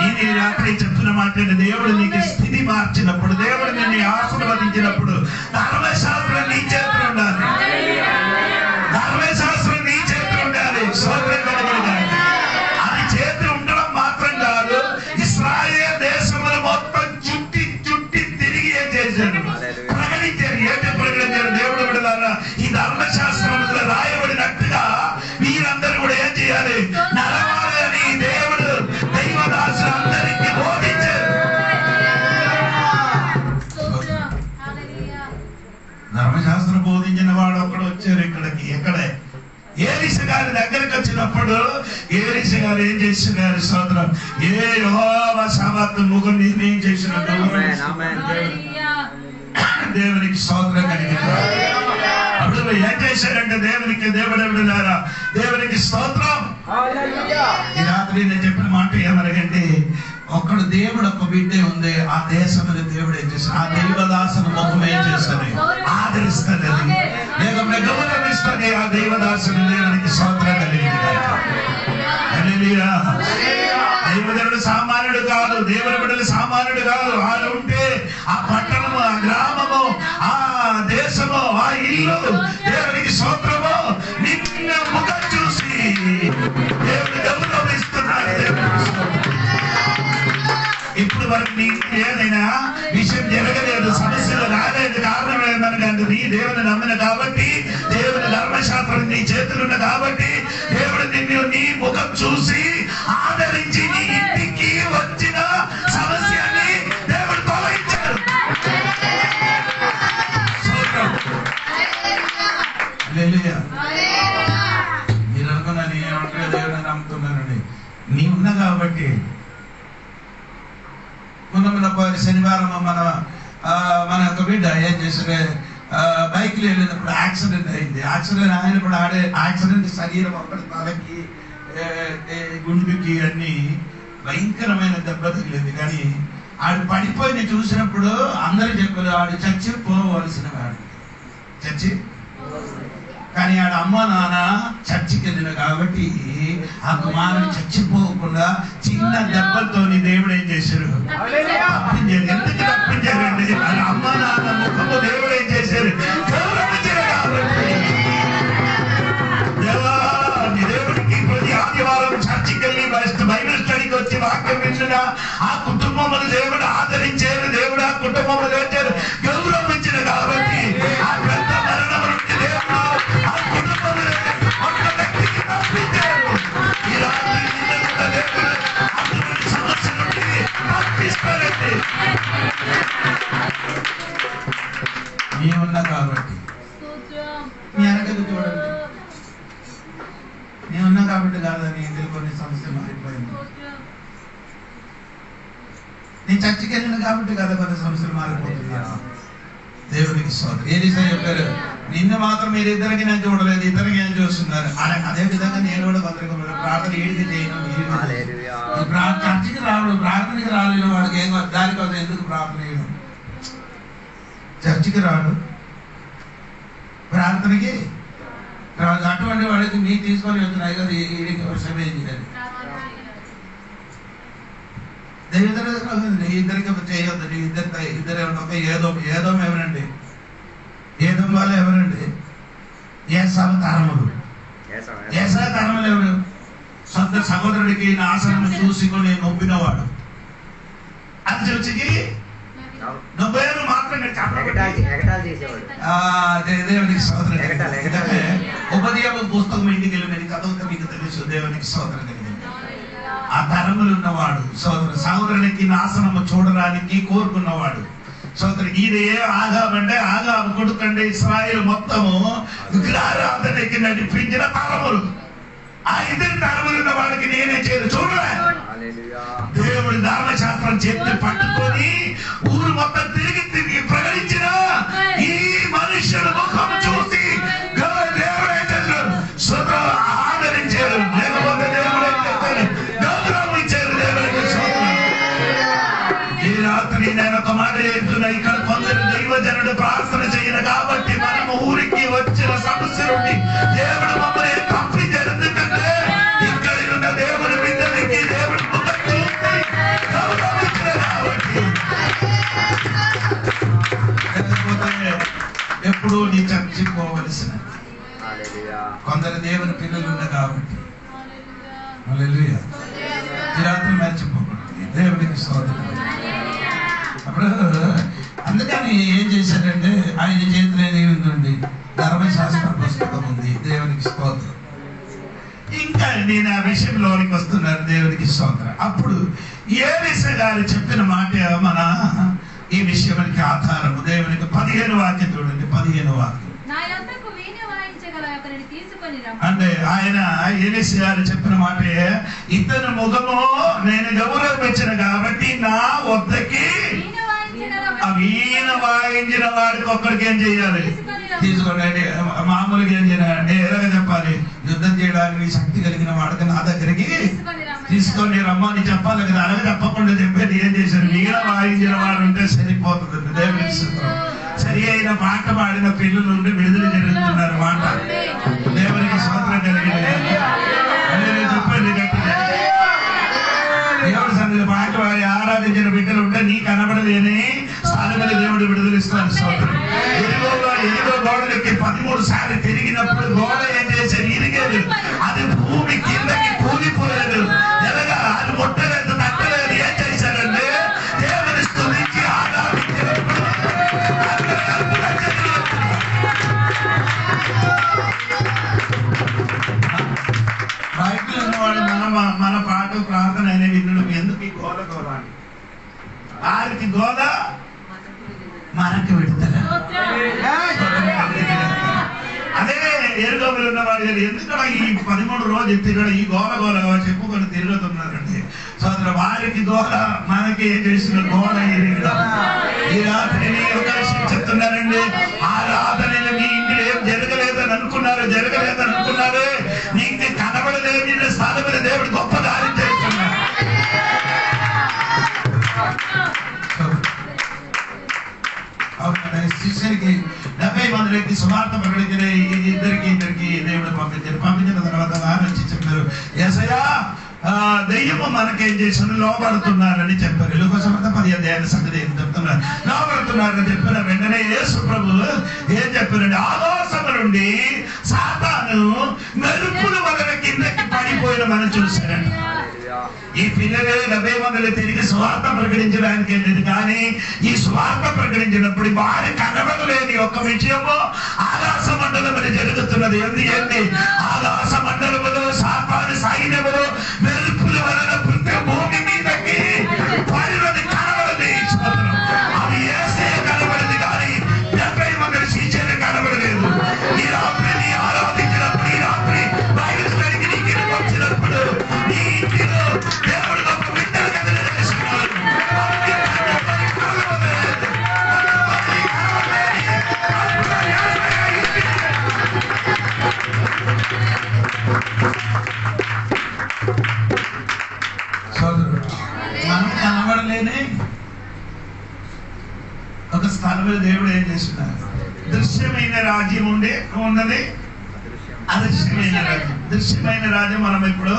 ఇది రాత్రి చెప్తున్న మాట, దేవుడు నీకు స్థితి మార్చినప్పుడు, దేవుడు నిన్ను ఆశీర్వదించినప్పుడు ధర్మశాస్త్రం నీ చేతులు ఉండాలి. ధర్మశాస్త్రం నీ చేతులు ఉండాలి. అది చేతులు ఉండడం మాత్రం కాదు, ఇశ్రాయేలు దేశములు మొత్తం చుట్టి తిరిగి ఏం చేశారు? ప్రకటించారు. ఏంటి ప్రకటించారు? దేవుడు విడదారా ఈ ధర్మశాస్త్రములో రాయబడినట్టుగా మీరందరూ కూడా ఏం చేయాలి? నడవాలని దేవుడు దైవదాసులు అందరికీ బోధించారు. ధర్మశాస్త్రం బోధించిన వాడు ఒకడు వచ్చారు ఇక్కడికి. ఎక్కడే? ఏలీషా గారి దగ్గరికి వచ్చినప్పుడు ఏలీషా గారు ఏం చేస్తున్నారు? స్తోత్రం. యెహోషాపాతు ముఖం నిర్ణయం చేసిన దేవునికి స్తోత్రం కలిగింది. అప్పుడు ఏం చేశారంటే దేవుడు ఎవడున్నారా? దేవునికి స్తోత్రం. ఈ రాత్రి నేను చెప్పిన మాట ఏమనగంటే, ఒక్కడు దేవుడు ఒక బిడ్డే ఉంది. ఆ దేశంలో దేవుడు ఏం చేశాడు? ఆ దైవదాసుని ముఖం ఏం చేశాడు? ఆదరిస్తాడు, లేకపోతే గౌరవిస్తాడు. ఆ దైవదాసుని దేవునికి స్తోత్రం కలిగింది. హల్లెలూయా. దైవజనుడు సామాన్యుడు కాదు, దేవుని బిడ్డలు సామాన్యుడు కాదు. ఆయన ఉంటే ఆ పట్టణము, ఆ గ్రామము, ఆ దేశము, ఆ ఇల్లు దేవునికి స్తోత్రము. నిన్న ముఖం చూసి దేవుడు గౌరవిస్తున్నాడు. ఇప్పుడు వరకు నీకు ఏదైనా విషయం జరగలేదు, సమస్యలు రాలేదు. కారణం ఏంటంటే నీ దేవుని నమ్మిన కాబట్టి, దేవుని ధర్మశాస్త్రం నీ చేతులున్న కాబట్టి దేవుడు నిన్ను నీ ముఖం చూసి ఆదరించి నీ ఇంటికి వచ్చిన సమస్యని దేవుడు తొలగించాడు. మీరు అనుకున్నా నేనేమంటే దేవుని నమ్ముతున్నానండి. నీ ఉన్నా కాబట్టి. మొన్న శనివారం మన ఒక బిడ్డ ఏం చేశారు, బైక్లో వెళ్ళినప్పుడు యాక్సిడెంట్ అయింది. యాక్సిడెంట్ అయినప్పుడు యాక్సిడెంట్ శరీరం అప్పటి తలకి, గుండెకి అన్ని భయంకరమైన దెబ్బ తగిలింది. కానీ ఆడు పడిపోయి చూసినప్పుడు అందరూ చెప్పారు ఆడు చర్చి పోవలసిన వాడు, చర్చి. కానీ ఆడ అమ్మ నాన్న చర్చికి వెళ్ళిన కాబట్టి ఆ కుమారుడు చచ్చిపోకుండా చిన్న దెబ్బలతో దేవుడు ఏం చేశారు? తప్పించారు. ఎందుకు తప్పించారండి? అమ్మ నాన్న ముఖము దేవుడు ఏం చేశారు? గౌరవించారు కాబట్టి. దేవుడికి ప్రతి ఆదివారం చర్చికి వెళ్ళి బైబిల్ స్టడీకి వచ్చి వాక్యం విన్న ఆ కుటుంబములు దేవుడు ఆదరించారు. దేవుడు ఆ కుటుంబములు తెచ్చారు, గౌరవించారు కాబట్టి ఆ పెద్ద మరణం నుండి దేవుడు ఆ కుటుంబములు ఒక్క వ్యక్తికి తప్పించారు. ఈ రాత్రి దేవుడు అటువంటి సమస్య నుండి తప్పిస్తారండి. నీవున్నా కాబట్టి మీ వెనకకు చూడండి. నేనున్నా కాబట్టి కాదని ఇందులో కొన్ని సమస్యలు మారిపోయింది. నేను చర్చికి వెళ్ళిన కాబట్టి కదా కొన్ని సమస్యలు మారిపోతున్నాను. దేవునికి స్తోత్రం. ఏలీసా చెప్పారు, నిన్ను మాత్రం మీరు ఇద్దరికి నేను చూడలేదు, ఇద్దరికి ఏం చూస్తున్నారు. అదే విధంగా నేను కూడా కొందరికి ప్రార్థన ఏడికి చేయను. చర్చికి రావడం, ప్రార్థనకి రాలేను వాడికి ఏం దానికోసం ఎందుకు ప్రార్థన చేయడం? చర్చికి రాడు, ప్రార్థనకి రాదు. అటువంటి వాడికి మీరు తీసుకొని వెళ్తున్నాయి కదా, వీడికి వర్షం ఏం చేయాలి? ఇద్దరికి చేయొద్దు. ఇద్దరు ఏదో ఎవరండి? ఏదో వాళ్ళు ఎవరండి? ఏసావు తరములు. ఏసావు తరములు ఎవరు? సొంత సహోదరుడికి నాశనం చూసుకొని నొప్పినవాడు. అది చూసికి నొప్పేరు మాత్రం దేవునికి సోదరు. ఉపదేశం పుస్తకం ఇంటికి వెళ్ళి నేను చదువుతా, మీకు తెలుసు. దేవునికి సోదరు కలిగింది. ఆ తరములు ఉన్నవాడు సహోదరునికి నాశనము చూడడానికి కోరుకున్నవాడు. సోదరు ఇది ఆగామంటే ఆగాము కొడుకంటే ఇశ్రాయేలు మొత్తము విగ్రహారాధనకి నడిపించిన తరములు. ఆ ఇద్దరు తరములు ఉన్న వాడికి నేనే చేరు చూడలే. దేవుడి ధర్మశాస్త్రం చేతి పట్టుకొని ఊరు మొత్తం తిరిగి తిరిగి ప్రకటించిన ఈ మనుష్యుడు ముఖం చూసి దేవుడే చేశారు, ఆదరించారు. లేకపోతే దేవుడే చేశారు, గౌరవం ఇచ్చారు. దేవుడికి ఈ రాత్రి నేను ఒక మాట చెప్తున్నా. ఇక్కడ కొందరు దైవజనుడు ప్రార్థన చేయను కాబట్టి మనము ఊరికి వచ్చిన సమస్య నుండి దేవుడు మమ్మల్ని తప్పించారు. ఎందుకంటే ఇక్కడ ఉన్న దేవుడి బిడ్డలకి దేవుడు ముఖం చూసి గౌరవించారు కాబట్టి. లేకపోతే ఎప్పుడు నీ చర్చికి పోవలసిన కొందరు దేవుని పిల్లలు ఉన్నారు కాబట్టి. హల్లెలూయా. ఈ రాత్రి మర్చిపోకండి. దేవుడికి స్తోత్రం. అప్పుడు అందుకని ఏం చేశాడంటే ఆయన చేతిలో ఏముందండి? ధర్మశాస్త్ర పుస్తకం ఉంది. దేవునికి స్తోత్రం. ఇంకా నేను ఆ విషయంలోనికి వస్తున్నాను. దేవునికి స్తోత్రం. అప్పుడు ఏలీసా గారు చెప్పిన మాట మన ఈ విషయానికి ఆధారము. దేవునికి 15 వాక్యం చూడండి. 15 వాక్యం అంటే ఆయన ఏలీసా గారు చెప్పిన మాట, ఇతని ముఖము నేను గౌరవించిన కాబట్టి నా వద్దకి ఆ వీణ వాయించిన వాడికి ఒక్కడికి ఏం చేయాలి? తీసుకోండి. మామూలుగా ఏం చేయాలంటే ఎలాగ చెప్పాలి? యుద్ధం చేయడానికి శక్తి కలిగిన వాడికి నా దగ్గరికి తీసుకొని రమ్మని చెప్పాలి కదా. అలాగే చెప్పకుండా చెప్పేది సరిపోతుంది. దేవునికి స్తోత్రం. సరి అయిన పాట పాడిన పిల్లల నుండి విడుదల జరుగుతున్నారు మాట. దేవునికి స్తోత్రం కలిగింది. చెప్పండి గట్టిగా. దేవుడి సన్నిధిలో పాట పాడి ఆరాధించిన బిడ్డలు ఉంటే నీ కనబడలేని స్థానమని దేవుడు విడుదలిస్తాను. స్తోత్రం. ఎరుగో గోడలకి 13 సార్లు తిరిగినప్పుడు గోడ ఏం చేశారు? ఇరిగేది. అది భూమి కిందకి కూలిపోలేదు. ఎలాగా? అది ముట్టలేదు, తట్టలేదు. ఏం చేశారంటే దేవుని స్తుతించి ఆరాధించినప్పుడు బయటలో ఉన్నవాడు మన పాట ప్రార్థన అనే విన్నుడు. ఎందుకు ఈ గోల గోల అని? వారికి గోల మనకు విడుదల. అదే ఎరుగోలు ఉన్నవాడు ఎందుకు ఈ 13 రోజులు తిరగడం ఈ గోల గోలగా చెప్పుకొని తిరుగుతున్నారండి. సోదరు వారికి గోల, మనకి ఏం చేసిన గోల ఎరగడం. ఈ రాత్రి చెప్తున్నారండి, ఆరాధనలు మీ ఇంట్లో ఏం జరగలేదని అనుకున్నారు, నీకు కనబడలేదు స్థానమైన దేవుడు గొప్ప దారి చేస్తున్నారు. శిష్యునికి 70 మందికి సువార్త ప్రకటించిన ఇద్దరికి దేవుడు పంపించిన తర్వాత వారు వచ్చి చెప్పారు, యేసయ్యా దెయ్యము మనకేం చేసిన లోబడుతున్నారని చెప్పారు. లోకసమర్థ 15 సంగతి ఏం చెప్తున్నారు? లోబడుతున్నారని చెప్పిన వెంటనే యేసు ప్రభు ఏం చెప్పారండి? ఆకాశము నుండి సాతాను మెరుపుల వలన కిందకి పడిపోయిన మనం చూశారండి. ఈ పిల్లలు 70 మందిని తిరిగి సువార్త ప్రకటించడానికి వెళ్ళేది. కానీ ఈ సువార్త ప్రకటించినప్పుడు వారి కనబడలేని ఒక విషయము ఆకాశ మండలములు జరుగుతున్నది. ఏంటి? ఆకాశ మండలములు సాతాను సైన్యములు మెరుపుల వలన భూమి మీదకి పడినది కనబడది. అది యేసే కనబడది కానీ 70 మంది శిష్యులు కనబడలేదు. ఈ రాత్రి నీ ఆరాధించినప్పుడు, ఈ రాత్రి బైబిల్ స్టడీకి నీ కిందకి వచ్చినప్పుడు నీ ఇంటిలో దేవుడు గొప్ప బిడ్డలు కదిలేస్తున్నారు. సోదరుడు, మనం కనబడలేని ఒక స్థలంలో దేవుడు ఏం చేస్తున్నారు? దృశ్యమైన రాజ్యం ఉన్నది, అదృశ్యమైన రాజ్యం. దృశ్యమైన రాజ్యం మనం ఇప్పుడు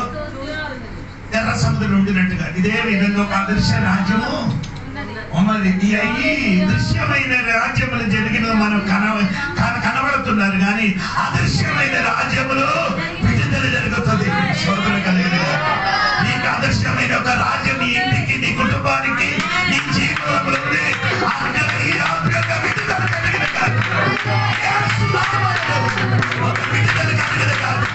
ఎర్ర సముద్రం ఉండినట్టుగా ఇదే విధంగా ఒక అదృశ్య రాజ్యము ఉన్నది. ఈ దృశ్యమైన రాజ్యములు జరిగిన మనం కనబడుతున్నారు కానీ అదృశ్యమైన రాజ్యములు విడుదల జరుగుతుంది. సోదరులు కలిగిన నీకు అదృశ్యమైన ఒక రాజ్యం నీ ఇంటికి, నీ కుటుంబానికి, నీ జీవితంలో ఉంది. ఈ రాత్రిగా విడుదల కలిగిన కాదు, ఒక విడుదల కలిగిన కాదు.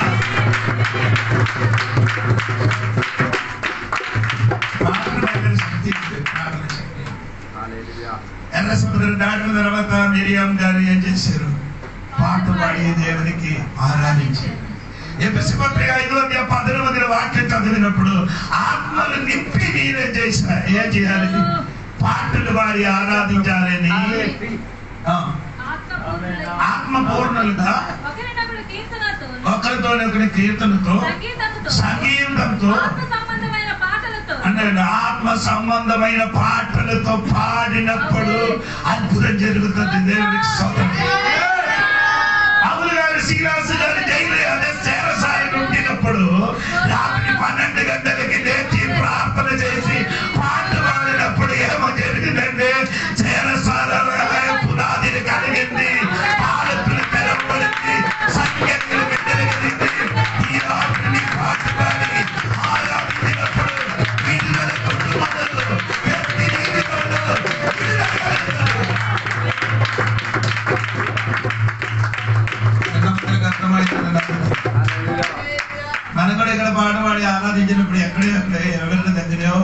ఎర్ర సముద్రం దాటిన తర్వాత మిరియాం గారు ఏం చేశారు? పాట పాడి దేవునికి ఆరాధించారు. ఎఫెసీ పత్రిక 5:18 వాక్యం చదివినప్పుడు ఆత్మలు నింపి మీరేం చేశారు? ఏం చేయాలి? పాటలు పాడి ఆరాధించాలని. ఆత్మ పూర్ణులుగా ఒకరితో ఒకరి కీర్తనతో, సంగీతంతో, అంటే ఆత్మ సంబంధమైన పాటలతో పాడినప్పుడు అద్భుతం జరుగుతుంది. దేవునికి స్తోత్రం. పౌలు గారు, శీలాసు గారు జైలు చెరసాలలో ఉండినప్పుడు రాత్రి 12 గంటలకి లేచి ప్రార్థన చేసి పాట పాడినప్పుడు ఏమో జరిగిందంటే చెరసాలలో పునాదిని కలిగింది, పాలకులు తెరపడింది, సంఖ్యలు పెట్టగలిగింది. ఈ రాత్రి పాట పాడి ఆరాధించినప్పుడు విడుదల కుటుంబాలు వ్యక్తి జీవితంలో మన కూడా ఇక్కడ పాడవాడి ఆరాధించినప్పుడు ఎక్కడే ఎవరి దగ్గరో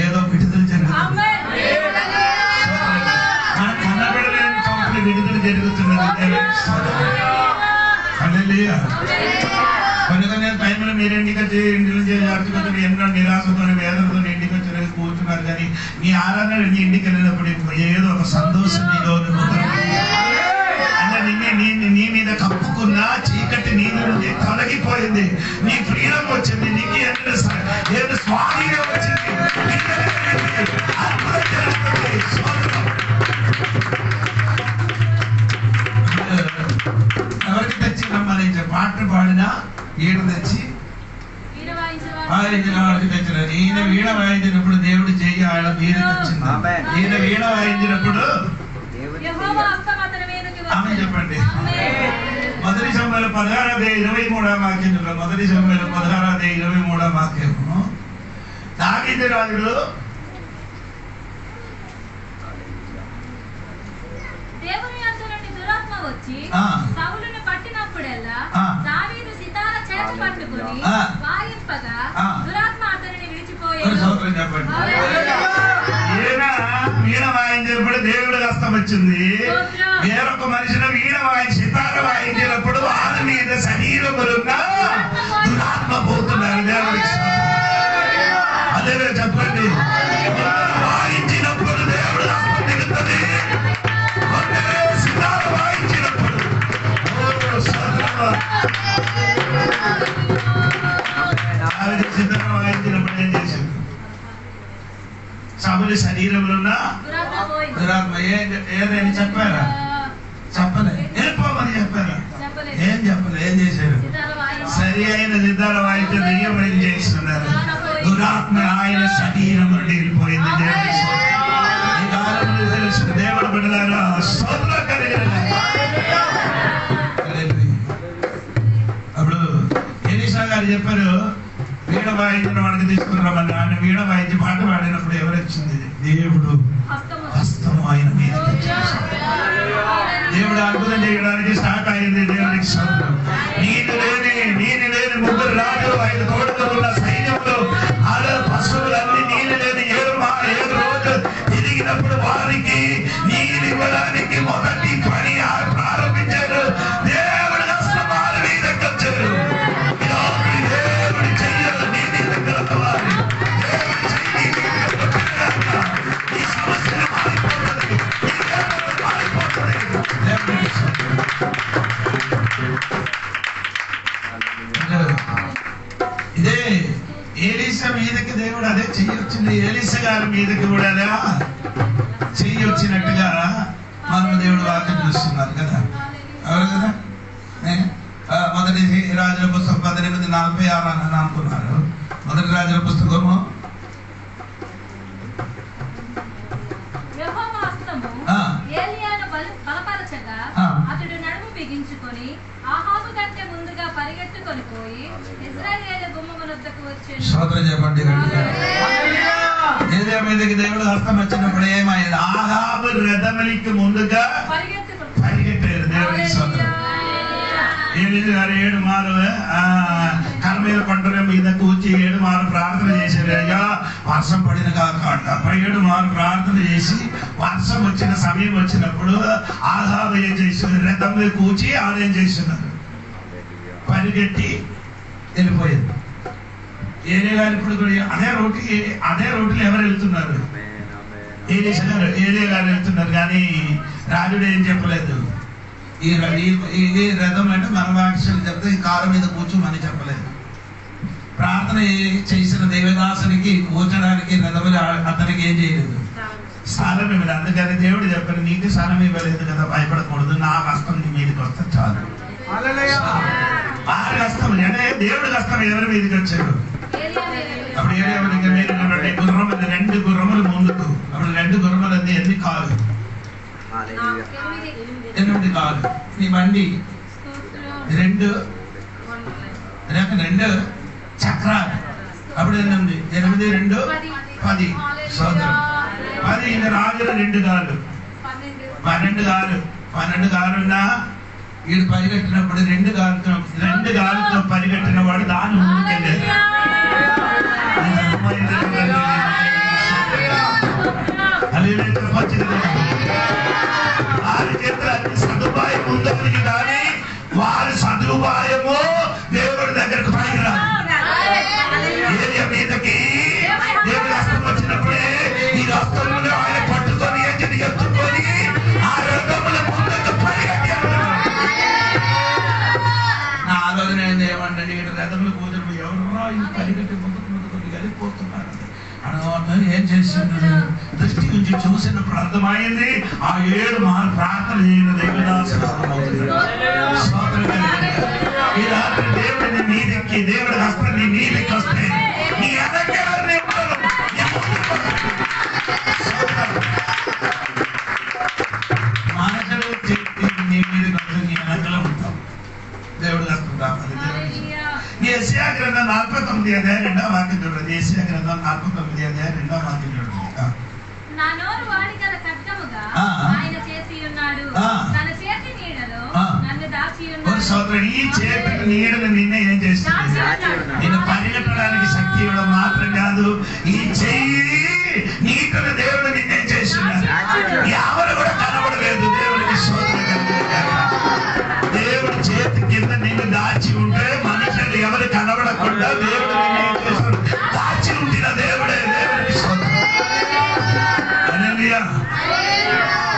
ఏదో విడుదల జరుగుతుంది. మన కనబడలేని చోట్ల విడుదల జరుగుతున్నది. కొన్ని టైంలో మీరు ఇంటికి వచ్చి ఎన్నో నిరాశతో వేదనతో ఇంటికి వచ్చి కూర్చున్నారు. కానీ మీ ఆరాధన నీ ఇంటికి వెళ్ళినప్పుడు ఏదో ఒక సంతోషం నీలో నీ మీద కప్పుకున్న చీకటి నీ నుండి తొలగిపోయింది. నీ ఫ్రీడమ్ వచ్చింది. నీకు ఏదో స్వాధీనం వచ్చింది. ఈడ తెచ్చి వాయించిన వాడికి తెచ్చినారు. ఈయన వీణ వాయించినప్పుడు దేవుడు చెయ్యి ఆయన మీద తెచ్చింది. ఈయన వీణ వాయించినప్పుడు ఆమె చెప్పండి. మొదటి సమయంలో 16:23 వాక్యంలో మొదటి సమయంలో 16:23 వాక్యము దావీదు రాజుడు దేవుని యొద్ద నుండి దురాత్మ వచ్చి సౌలుని పట్టినప్పుడెల్లా దావీదు సితార చేత పట్టుకొని వాయింపగా దురాత్మ అతనిని విడిచిపోయాడు. వీణ వాయించినప్పుడు దేవుడు హస్తం వచ్చింది. వేరొక మనిషిని వీణ వాయించి సితార వాయించినప్పుడు వారి మీద శరీరములున్న దురాత్మ పోతున్నారు. దేవుడికి అదే చెప్పండి. వాయించినప్పుడు దేవుడు హస్తం దిగుతుంది. సితార వాయించినప్పుడు సితార వాయించినప్పుడు ఏం చేశాడు? సభలు శరీరంలో ఉన్న దురాత్మ ఏదని చెప్పారా? చెప్పలే. వెళ్ళిపోమని చెప్పారా? ఏం చెప్పలే. ఏం చేశారు? సరి అయిన సితార వాయించే దెయ్యం ఏం చేస్తున్నారు? దురాత్మ ఆయన శరీరం నుండి వెళ్ళిపోయింది. దేవుడు బిడ్డలారా అప్పుడు ఎలీషా గారు చెప్పారు, వీణ వాయించిన వాడికి తీసుకున్నామని. ఆయన వీణ వాయించి పాట పాడినప్పుడు ఎవరొచ్చింది? దేవుడు హస్తము ఆయన మీద. దేవుడు అద్భుతం చేయడానికి స్టార్ట్ అయింది. దేవుడికి స్తోత్రం. నేను లేని ముగ్గురు రాజు 5 తోడుగా ఉన్న సైన్యంలో పశువులన్నీ నీళ్ళు లేని 7 రోజులు తిరిగినప్పుడు వారికి నీళ్ళు ఇవ్వడానికి మొదటి పని ప్రారంభించారు. దేవుడు హస్తం వారి మీదకి వచ్చారు. దేవుడి చెయ్యలు నీ దగ్గర వారి దేవుడి చెయ్యి ఈ సమస్యలు మారిపోతుంది. ఇదే ఎలీషా మీదకి దేవుడు అదే చెయ్యొచ్చింది. ఎలీషా గారి మీదకి కూడా చెయ్యొచ్చినట్టుగా మనం దేవుడు వాక్యం చూస్తున్నారు కదా. ఎవరు కదా? మొదటి రాజుల పుస్తకం 18:46 అని అనుకున్నారు. మొదటి రాజుల పుస్తకము అతడు నడుము బిగించుకొని ఆహాబు కంటే ముందుగా పరిగెత్తుకొని పోయి ఇశ్రాయేలు గుమ్మమునొద్దకు వచ్చాడు. స్తోత్రం చెప్పండి. ఏలియా మీదకి దేవుడు హస్తం వచ్చినప్పుడు ఏమైంది? ఆహాబు రథమునికి ముందుగా పరిగెట్టారు. దేవుడికి స్తోత్రం. ఏలియా గారు 7 మార్లు కర్మేల పంటల మీద కూర్చి 7 మార్లు ప్రార్థన చేశారు. అయ్యా వర్షం పడిన కాకుండా 7 మార్లు ప్రార్థన చేసి వర్షం వచ్చిన సమయం వచ్చినప్పుడు ఆహాబు ఏం చేస్తున్నారు? రథం మీద కూర్చి ఆలయం చేస్తున్నారు. పరిగెట్టి వెళ్ళిపోయింది. ఏలియా గారు ఇప్పుడు అదే రోడ్డులో ఎవరు వెళ్తున్నారు? ఏలియా గారు వెళ్తున్నారు. కానీ రాజుడు ఏం చెప్పలేదు. ఇది రథం అంటే మన వాక్యాలు చెప్తే ఈ కారు మీద కూర్చోమని చెప్పలేదు. ప్రార్థన చేసిన దేవదాసునికి కూర్చోడానికి రథములు అతనికి ఏం చేయలేదు, స్థానం ఇవ్వలేదు. అందుకని దేవుడు చెప్పారు, నీకు స్థానం ఇవ్వలేదు కదా, భయపడకూడదు, నా హస్తం నీ మీదకి వస్తే చాలు. వారి హస్తం అంటే దేవుడి హస్తం ఎవరి మీదకి వచ్చాడు? అప్పుడు ఏరియా గుర్రం 2 గుర్రములు ముందుకు. అప్పుడు 2 గుర్రములు అంది ఎన్ని కాదు? 8 కాదు. నీ బండి 2 చక్రాలు. అప్పుడు 8 2 10 సోదరు 10. ఇంకా రాజుల 2 కాళ్ళు 12 కాళ్ళున్నా వీడు పరిగెట్టినప్పుడు 2 కాళ్ళతో పరిగెట్టిన వాడు దాని ముందుకెళ్ళాడు. వారి చేతులు అన్ని సదుపాయం ఉందని కానీ వారి సదుపాయము దేవుడి దగ్గరకు పనికిరాదు. ఏరియా మీదకి దేవుడి హస్తం వచ్చినప్పుడే ఈ హస్తంలో ఆయన పట్టుకొని ఎత్తుకొని ఆ రథముల ముందుకు పరిగెట్టాడు. నా ఆలోచన ఏమంటే రథములు కూతురు ఎవరో ఈ పరిగెట్టి ముందుకు వెళ్ళిపోతున్నారు. ఏం చేస్తున్నారు? దృష్టి ఉంచి నీకు చూసినప్పుడు అర్థమైంది ఆ 7 మార్లు ప్రార్థన చేయని దైవదాసుడు ఈ రాత్రి దేవుడిని మీదెక్కి దేవుడి హస్తం నీ మీదకి వస్తే నీ వెనకాలనే మానవుడు చెప్పి నీ మీద నీ వెనకలో ఉంటాం. దేవుడు హస్తం యెషయా గ్రంథం 49 అధ్యాయం 2వ వాక్యం చూడండి. యెషయా గ్రంథం 49 అధ్యాయం 2వ వాక్యం చూడండి. నా నోరు వాడిగల ఖడ్గముగా ఆయన చేసి ఉన్నాడు, తన చేతి నీడలో నన్ను దాచి ఉన్నాడు. సోదరుడు, ఈ చేతి నీడను నిన్నే ఏం చేస్తుంది? నిన్ను పరిగెట్టడానికి శక్తి ఇవ్వడం మాత్రం కాదు, ఈ చెయ్యి నీటను దేవుడు నిన్నేం చేస్తున్నాడు? ఎవరు కూడా కనబడలేదు. దేవుడికి సోదరుడు, దేవుడి చేతి కింద నిన్ను దాచి ఉంటే మనుషులు ఎవరు కనబడకుండా దేవుడు నిన్నేం చేస్తాడు? దాచి ఉండిన దేవుడే. దేవుడికి సోదరుడు.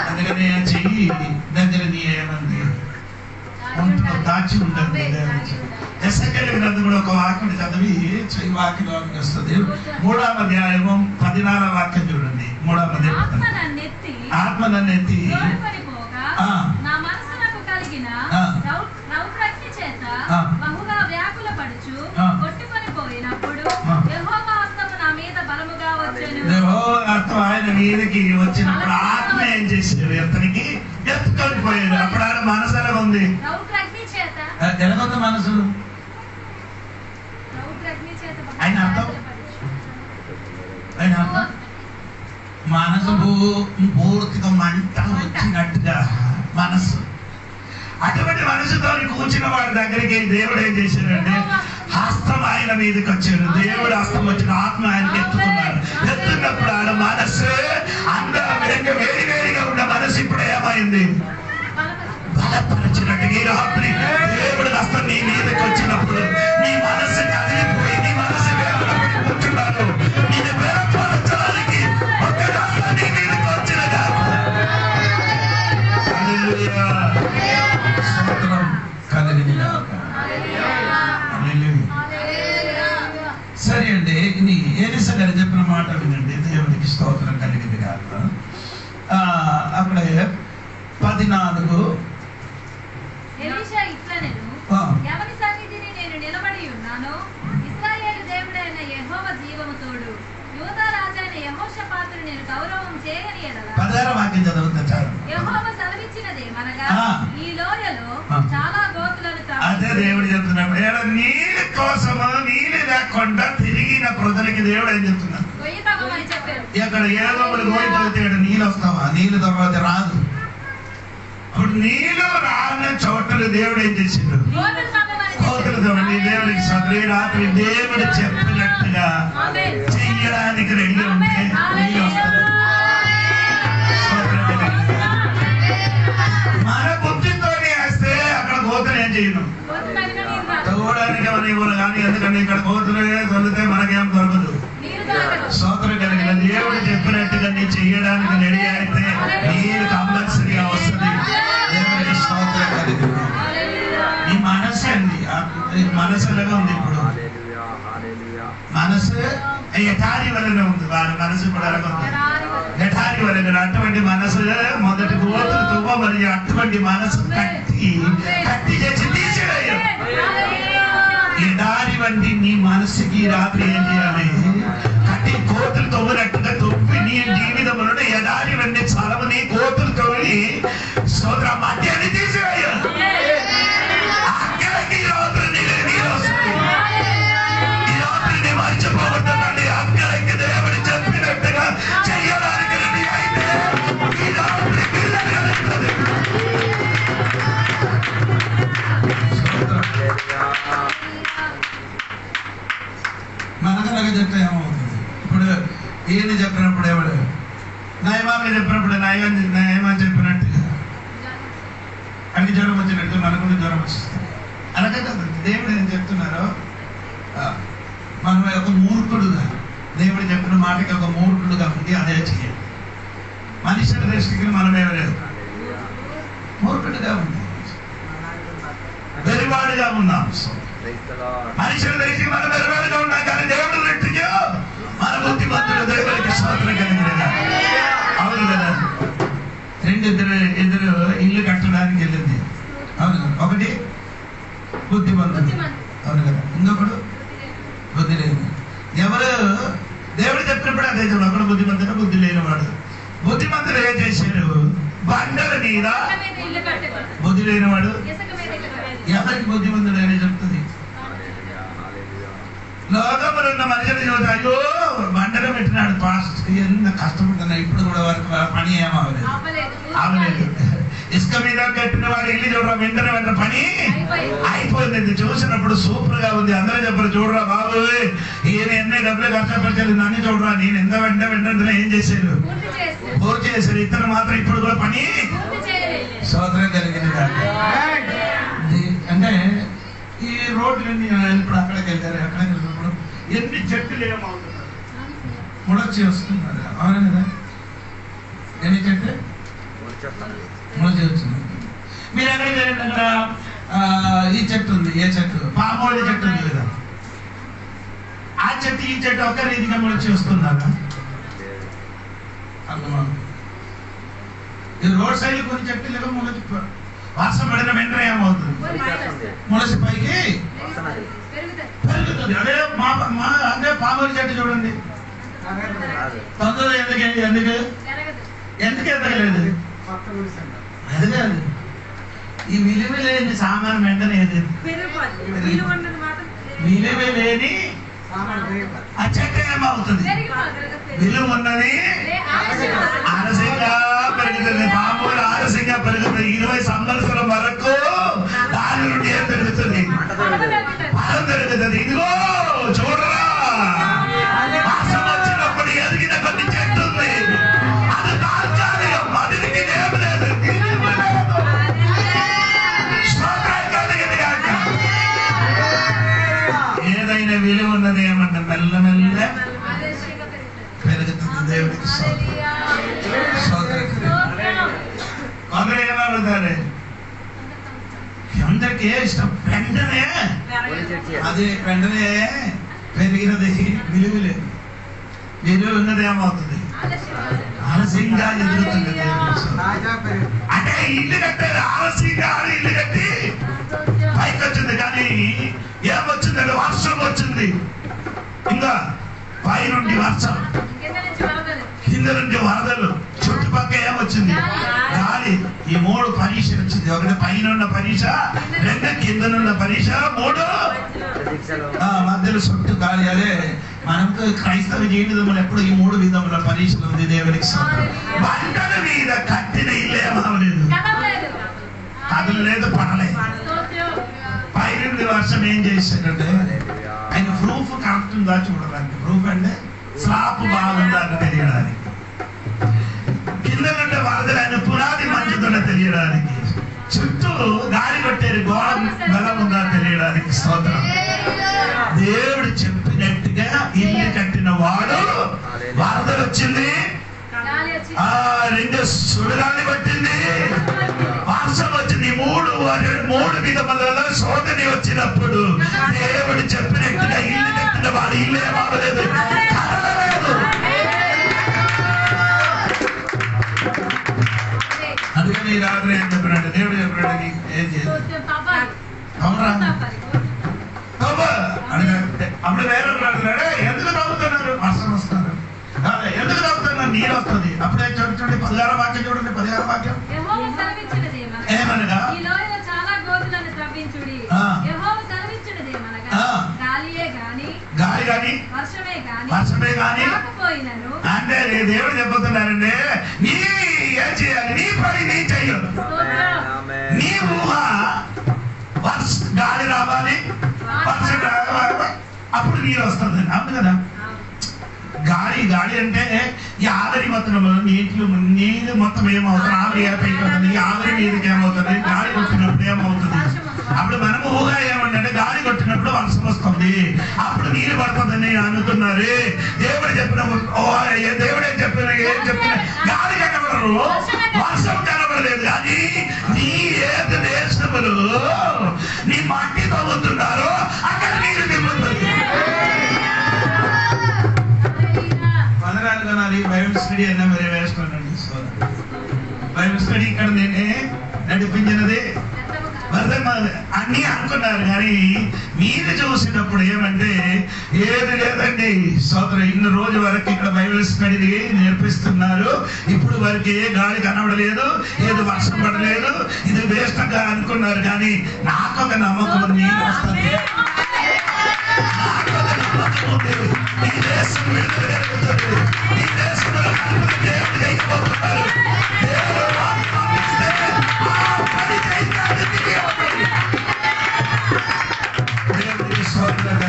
అందుకని ఆ చెయ్యి దగ్గర నీ ఏమంది ఒంట్లో దాచి ఉంటుంది. ఎస్ఐకేల్ గ్రంథం కూడా ఒక వాక్యం చదివి చెయ్యి వాక్యం వస్తుంది. 3వ అధ్యాయము 14వ వాక్యం చూడండి. 3వ అధ్యాయం ఆత్మ నన్ను ఎత్తి బహుగా వ్యాకుల పడుచు కొట్టుకొని పోయినప్పుడు యెహోవా హస్తము నా మీద బలముగా వచ్చెను. అర్థం ఆయన మీదకి వచ్చినప్పుడు ఆత్మ ఏం చేశాడు? అతనికి ఎత్తుకొని పోయాడు. అప్పుడు ఆయన మనసు ఎలా ఉంది? ఎలాగొంది మనసు? ఆయన అర్థం మనసు పూర్తిగా మంట వచ్చినట్టుగా మనసు. అటువంటి మనసుతో కూర్చున్న వాడి దగ్గరికి దేవుడు ఏం చేశాడంటే హస్తం ఆయన మీదకి వచ్చాడు. దేవుడు హస్తం వచ్చిన ఆత్మ ఆయనకి ఎత్తుకున్నాడు. ఎత్తున్నప్పుడు ఆయన మనసు అందరూ వేడిగా ఉన్న మనసు ఇప్పుడు ఏమైంది? బలపరచినట్టుగా. ఈ రాత్రి దేవుడు హస్తం నీ మీదకి వచ్చినప్పుడు నీ మనసు కదిలిపోయి నీ మనసు వేదనపడి కూర్చున్నాడు. నేను బలపరచడానికి ఒక హస్తం నీ మీదకి వచ్చిన సరే అండి. ఇది ఏలిసా గారు చెప్పిన మాట వినండి. దేవుడికి స్తోత్రం కలిగింది కాదు. అక్కడే 14 ఎలీషా ఇట్లనెను, ఎవరి సన్నిధిని నేను నిలబడి ఉన్నానో ఇశ్రాయేలు దేవుడైన యెహోవా జీవము తోడు, యూదా రాజైన యెహోషాపాతును నేను గౌరవం చేయని ఎడల 16వ వాక్యం చదువుతా చాలు. యెహోవా సెలవిచ్చినదేమనగా ఈ లోయలో చాలా గోతులను అదే దేవుడు చెప్తున్నాడు. నీళ్ళ కోసము నీళ్ళు లేకుండా తిరిగిన ప్రజలకి దేవుడు ఏం చెప్తున్నాడు? గొయ్యి తవ్వమని చెప్పారు. ఇక్కడ ఏదో గోయి తవ్వుతాడు, నీళ్ళు వస్తావా? నీళ్ళు తర్వాత రాదు. ఇప్పుడు నీళ్ళు రాని చోటలు దేవుడు ఏం చేసిండు? కోతులు తవ్వండి. దేవుడికి సదరి రాత్రి దేవుడు చెప్పినట్టుగా చెయ్యడానికి రెడీ ఉంటే నీళ్ళు వస్తుంది. మన బుద్ధితో వేస్తే అక్కడ కోతులు ఏం చేయను, తవ్వడానికి ఎవరు ఇవ్వరు. కానీ ఎందుకంటే ఇక్కడ కోతులు చదివితే మనకేం దొరకదు. స్తోత్రం కలిగిన దేవుడు చెప్పినట్టుగా నీ చెయ్యడానికి రెడీ అయితే నీరు కంపల్సరీగా వస్తుంది. దేవుడికి స్తోత్రం కలిగింది. నీ మనసు అండి, మనసు ఎలాగా ఉంది? ఇప్పుడు మనసు ఎటారి వలన ఉంది. వారి మనసు కూడా ఎలాగ ఉంది? ఎటారి వలన. అటువంటి మనసు మొదటి గోతులు తువ్వ మరియు అటువంటి మనసు కట్టి చేసి తీసివేయం. ఎడారి వంటి నీ మనసుకి రాత్రి ఏం చేయాలి? కట్టి కోతులు తవ్వినట్టుగా తొప్పి నీ జీవితంలో ఎడారి వంటి చలవు నీ కోతులు తవ్వి స్తోత్ర మధ్యాన్ని తీసివేయం. అక్కడికి రాత్రి నీరు వస్తుంది. ఈ రాత్రి నీ మర్చిపోవద్దండి. అక్కడికి దేవుడు చెప్పినట్టుగా చెయ్యడానికి రెడీ అయితే ఈ రాత్రి మనకలాగా చెప్తే ఏమవుతుంది? ఇప్పుడు ఈయన చెప్పినప్పుడు ఎవడు నయమాన్ని చెప్పినప్పుడు నయమని చెప్పినట్టుగా అన్ని జ్వరం వచ్చినట్టు మనకు కూడా జ్వరం వచ్చిస్తుంది. అలాగే కదా దేవుడు ఏం చెప్తున్నారో మనం ఒక మూర్ఖుడుగా దేవుడు చెప్పిన మాటకి ఒక మూర్ఖుడుగా ఉండి అదే చేయాలి. మనుషుల దృష్టికి మనం ఏమలేదు, మూర్ఖుడుగా ఉంది, వెరివాడిగా ఉన్నాం. మనుషుల దృష్టికి మనం వెరివాడిగా ఉన్నాం. కానీ దేవుడు దృష్టికి మన బుద్ధిమంతుడు. దేవుడికి స్తోత్రం కలిగిన భక్తులు ఏం చేశారు? బండల మీద ఇల్లు కట్టేవాడు. బుద్ధి లేనివాడు ఇసుక మీద ఇల్లు కట్టేవాడు. ఎవరికి బుద్ధిమంతుడు అని చెప్తుంది. లోకంలో ఉన్న మనుషులు చూసి అయ్యో బండలో పెట్టినాడు పాస్ట్, ఎంత కష్టపడుతున్నా, ఇప్పుడు కూడా వరకు పని ఏమవలేదు, అవలేదు. ఇసుక మీద కట్టిన వాడు ఇల్లు చూడరా, వెంటనే పని అయిపోయింది. చూసినప్పుడు సూపర్ గా ఉంది. అందరూ చెప్పరు, చూడరా బాబు ఈయన ఎన్ని డబ్బులు కష్టపరిచారు, నన్ను చూడరా, నేను ఎంత వెంటనే ఏం చేశారు, పూర్తి చేశారు. ఇతను మాత్రం ఇప్పుడు కూడా పని సోదరం కలిగింది. అంటే ఈ రోడ్లన్నీ ఇప్పుడు అక్కడికి వెళ్తారు, అక్కడికి వెళ్ళినప్పుడు ఎన్ని చెట్లు ఏమవుతున్నారు, ముడొచ్చి వస్తున్నారు. అవునా కదా? ఎన్ని చెట్లు ముడొచ్చి వచ్చింది. మీరు ఎక్కడికి వెళ్ళండి, అక్కడ ఈ చెట్టు ఉంది. ఏ చెట్టు? పామోలి చెట్టు ఉంది కదా. ఆ చెట్టు ఈ చెట్టు ఒక్క రీతిగా ముడొచ్చి వస్తున్నారా? ఈ రోడ్ సైడ్ కొన్ని చెట్లు ముడొచ్చి వర్షం పడిన వెంటనే ఏమవుతుంది, ముడసి పైకి పెరుగుతుంది. అదే అదే పామోలి చెట్టు చూడండి, తొందరగా ఎందుకు ఎదగలేదు? అది కాదు, ఈ విలువ లేని సామాన్ వెంటనే విలువ లేని ఆ చెట్టు ఏమవుతుంది, విలువ ఉన్నది ఆలస్యంగా పెరుగుతుంది. మామూలు ఆలస్యంగా పెరుగుతుంది. 20 సంవత్సరం వరకు దాని నుండి ఏం పెరుగుతుంది, ఫలం పెరుగుతుంది. ఇదిగో చూడరా, వర్షం వచ్చినప్పుడు ఎదిగిన కొన్ని చెట్టు ఉంది, అది తాత్కాలికం, అది ఏమి లేదు. ఏదైనా విలువ ఉన్నది ఏమన్నా మెల్లమెల్ల పెరుగుతుంది. దేవుడికి కొందరు ఏమవుతారు, అందరికీ ఇష్టం వెంటనే, అది వెంటనే పెరిగినది విలువ లేదు. విలువ ఉన్నది ఏమవుతుంది, ఆలస్యంగా ఎదుగుతుంది. అంటే ఇల్లు కట్టారు, ఆలస్యంగా ఇల్లు కట్టి పైకి వచ్చింది. కానీ ఏమొచ్చిందంటే వర్షం వచ్చింది. ఇంకా పై నుండి వర్షం, కింద నుండి వరదలు, చుట్టుపక్కల ఏమొచ్చింది, గాలి. ఈ 3 పరీక్షలు వచ్చింది. ఒకటి పైన ఉన్న పరీక్ష, 2 కిందనున్న పరీక్ష, 3 మధ్యలో చుట్టూ గాలి. అదే మనకు క్రైస్తవ జీవితంలో ఎప్పుడు ఈ 3 విధముల పరీక్షలు ఉంది. దేవునికి బండల మీద కట్టిన ఇల్లు ఏమవలేదు, కదలలేదు, పడలేదు. పైనుండి వర్షం ఏం చేశాడంటే, ఆయన ప్రూఫ్ కరెక్ట్ ఉందా చూడడానికి. ప్రూఫ్ అంటే స్లాబ్ బాగుందా అని తెలియడానికి, కింద నుండి వరదలు ఆయన పునాది మంచుతుందో తెలియడానికి, చుట్టూ గాలి కొట్టేది గోడ బలం ఉందా తెలియడానికి. స్తోత్రం. దేవుడు చెప్పినట్టుగా ఇల్లు కట్టిన వాడు, వరదలు వచ్చింది, 2 సుడిగాలి పట్టింది, వర్షం వచ్చింది. 3 విధములలో శోధన వచ్చినప్పుడు దేవుడు చెప్పినట్టుగా ఇల్లు కట్టిన వాడు ఇల్లు ఏమవలేదు, కదలలేదు. అందుకని ఈ రాత్రి ఏం చెప్పినట్టు, దేవుడు చెప్పినట్టు ఏం చేయాలి, అప్పుడు వేరే అడుగుతున్నాడే, ఎందుకు తగ్గుతున్నారు, వర్షం వస్తున్నారు, ఎందుకు తగ్గుతున్నారు, నీరు వస్తుంది. అప్పుడే చూడండి 16వ వాక్యం చూడండి, 16వ వాక్యం ఏమనగా, గాలి గాని వర్షమే గాని అంటే దేవుడు చెబుతున్నారండి, నీ ఏం చేయాలి, నీ పని నీ చెయ్యు. నీ ఊహ గాలి రావాలి, వర్షం రావాలి, అప్పుడు నీరు వస్తుంది. అవును కదా? గాలి అంటే ఈ ఆవిరి మొత్తం నీరు మొత్తం ఏమవుతుంది, ఆవిరి అయిపోతుంది. ఈ ఆవిరి నీరుకి ఏమవుతుంది, గాలి కొట్టినప్పుడు ఏమవుతుంది. అప్పుడు మనము ఊహ ఏమంటే గాలి కొట్టినప్పుడు వర్షం వస్తుంది, అప్పుడు నీరు పడుతుందని అనుకున్నారు. దేవుడు దేవుడే చెప్పిన ఏం చెప్పిన గాలి కనబడరు, వర్షం కనబడలేదు. అది నీ ఏది దేశములు నీ మట్టి తవ్వుతున్నారో అక్కడ నీరు నింపుతుంది. బైబిల్ స్టడీ అన్నా మరి వేస్తున్నానండి. బైబిల్ స్టడీ ఇక్కడ నేనే నడిపించినది అన్ని అనుకున్నారు. కానీ మీరు చూసినప్పుడు ఏమంటే ఏది లేదండి. సోదరు ఇన్ని రోజు వరకు ఇక్కడ బైబిల్ స్టడీ నేర్పిస్తున్నారు. ఇప్పుడు వరకు ఏ గాలి కనబడలేదు, ఏది వర్షం పడలేదు, ఇది వేస్ట్గా అనుకున్నారు. కానీ నాకు ఒక నమ్మకం ఉంది, నేను వస్తాను. నాకు ఒక నమ్మకం ఉంది, ఈ దేశం విడుదల జరుగుతుంది. ఈ దేశంలో దేవుడు చేయబోతున్నారు. దేవుడు వాగ్దానిస్తే ఆ పని చేయడానికి దేవుడికి స్తోత్రం.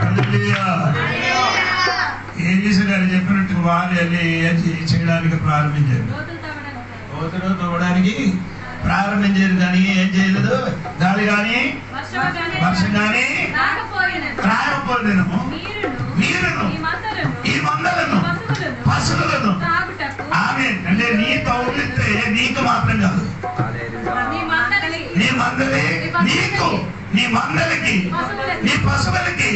హల్లెలూయా. ఏలీసా గారు చెప్పినట్టు వాళ్ళు వెళ్ళి చేయడానికి ప్రారంభించారు. గోతులు తవ్వడానికి ప్రారంభించారు. కానీ ఏం చేయలేదు. గాలి కానీ వర్షం కానీ రాకపోయినను మీరును ఈ మందలను పశువులను ఆమె అంటే నీ తౌలితే నీకు మాత్రం కాదు, నీ మందలి నీకు, నీ మందలికి, నీ పశువులకి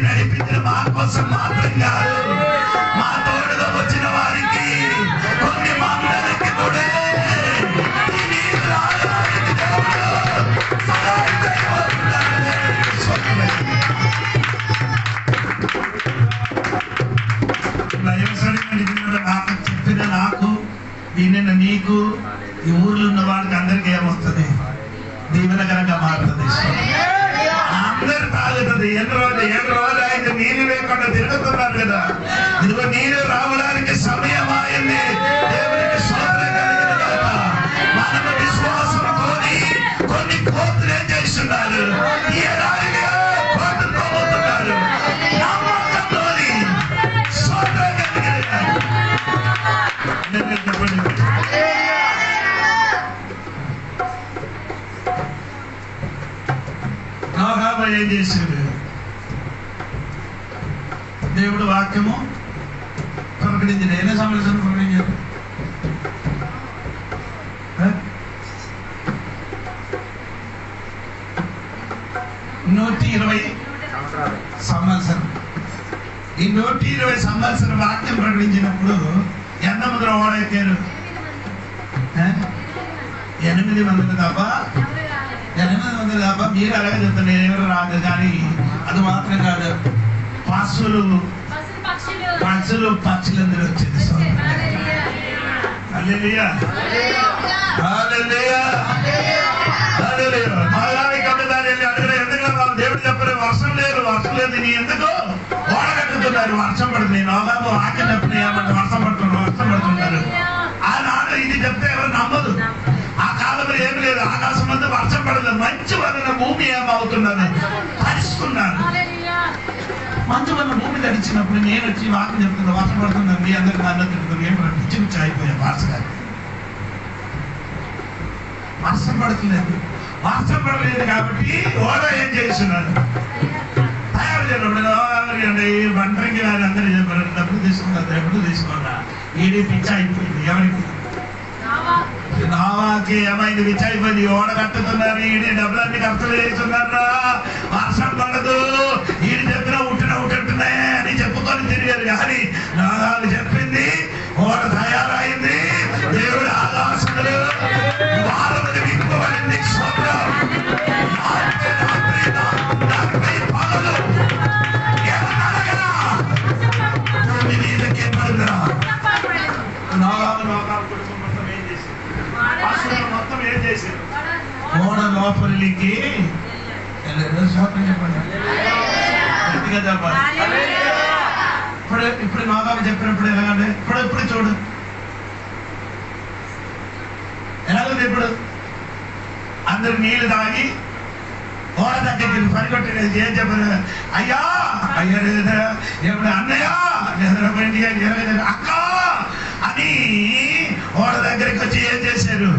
నడిపించిన మా కోసం మాత్రం కాదు, మా తోడుగా వచ్చిన వారికి కొన్ని మందలకి కూడా చెప్పిన నాకు వినిన నీకు ఈ ఊర్లో ఉన్న వాళ్ళకి అందరికీ ఏమవుతుంది? దీవెనకరంగా మారుతుంది. అందరు తాగుతుంది. 7 రోజులు అయితే నీళ్ళు లేకుండా తిరుగుతున్నారు కదా. ఇదిగో నీళ్ళు రావడానికి సమయం అయింది. దేవునికి స్తోత్రం కలుగును గాక. మనము విశ్వాసంతో కొన్ని కోతులు ఏం చేస్తున్నారు? ఈ ఎడారిలో కోతులు తవ్వుతున్నారు. నమ్మకంతో స్తోత్రం కలుగును గాక. ఏం చేసింది? దేవుడు వాక్యము ప్రకటించింది. ఎన్ని సంవత్సరాలు ప్రకటించారు? 120 సంవత్సరం. ఈ 120 సంవత్సరం వాక్యం ప్రకటించినప్పుడు ఎంతమంది ఓడెక్కారు? 8 మంది తప్ప. 8 మంది తప్ప. మీరు అలాగే చెప్తారు, నేనెవరు రాదు. కానీ అది మాత్రం కాదు, పశువులు పక్షులందరూ వచ్చింది. హల్లెలూయా, హల్లెలూయా, హల్లెలూయా. మళ్ళీ కట్టుదారి వెళ్ళి అడిగిన ఎందుకు దేవుడు చెప్పారు? వర్షం లేదు, వర్షం లేదు. నీ ఎందుకు ఓడ కట్టుతున్నారు? వర్షం పడుతుంది. నోగాబు ఆజ్ఞ చెప్పిన ఏమంటే వర్షం పడుతుంటారు. ఆనాడు ఇది చెప్తే ఎవరు నమ్మదు. ఆ కాలంలో ఏమి లేదు. ఆకాశం అంతా వర్షం పడదు. మంచి వలన భూమి ఏమవుతున్నారు? తడుస్తున్నారు. మంచి వలన భూమి తడిచినప్పుడు నేను వచ్చి వాక్యం చెప్తున్నా, వర్షం పడుతున్నాను. మీ అందరికి నన్ను తింటున్నారు. ఏం పిచ్చి పిచ్చి అయిపోయా. వర్షం పడుతుంది. వర్షం పడలేదు కాబట్టి ఓడ ఏం చేస్తున్నారు? తయారు చేయడం. బంటరికి వారి అందరూ చెప్పారు, డబ్బులు తీసుకున్నా ఈడీ పిచ్చి అయిపోయింది. ఎవరికి? నావాకి ఏమైంది? పిచ్చి అయిపోయింది. ఓడ కట్టుతున్నారు. ఈడీ డబ్బులన్నీ ఖర్చులు చేస్తున్నారు. వర్షం పడదు. ఈడు చెప్పినా ఉంటున్నాయి అని చెప్పుకొని తిరిగారు. కానీ నాగాలు చెప్పింది, ఓడ తయారైంది. దేవుడు ఆకాశంలో వారములు విప్పబడింది. మొత్తం ఏం చేశారు? ఓడ లోపలికి ఇప్పుడు నాగాలు చెప్పినప్పుడు ఎలాగంటే ఇప్పుడు చూడు ఎలాగుంది. ఇప్పుడు అందరు నీళ్లు తాగి ఓడ దగ్గరికి పరిగొట్టేది. ఏం చెప్పారు? అయ్యా అయ్యా లేదా ఎప్పుడు అన్నయ్య అక్క అని ఓడ దగ్గరికి వచ్చి ఏం చేశారు?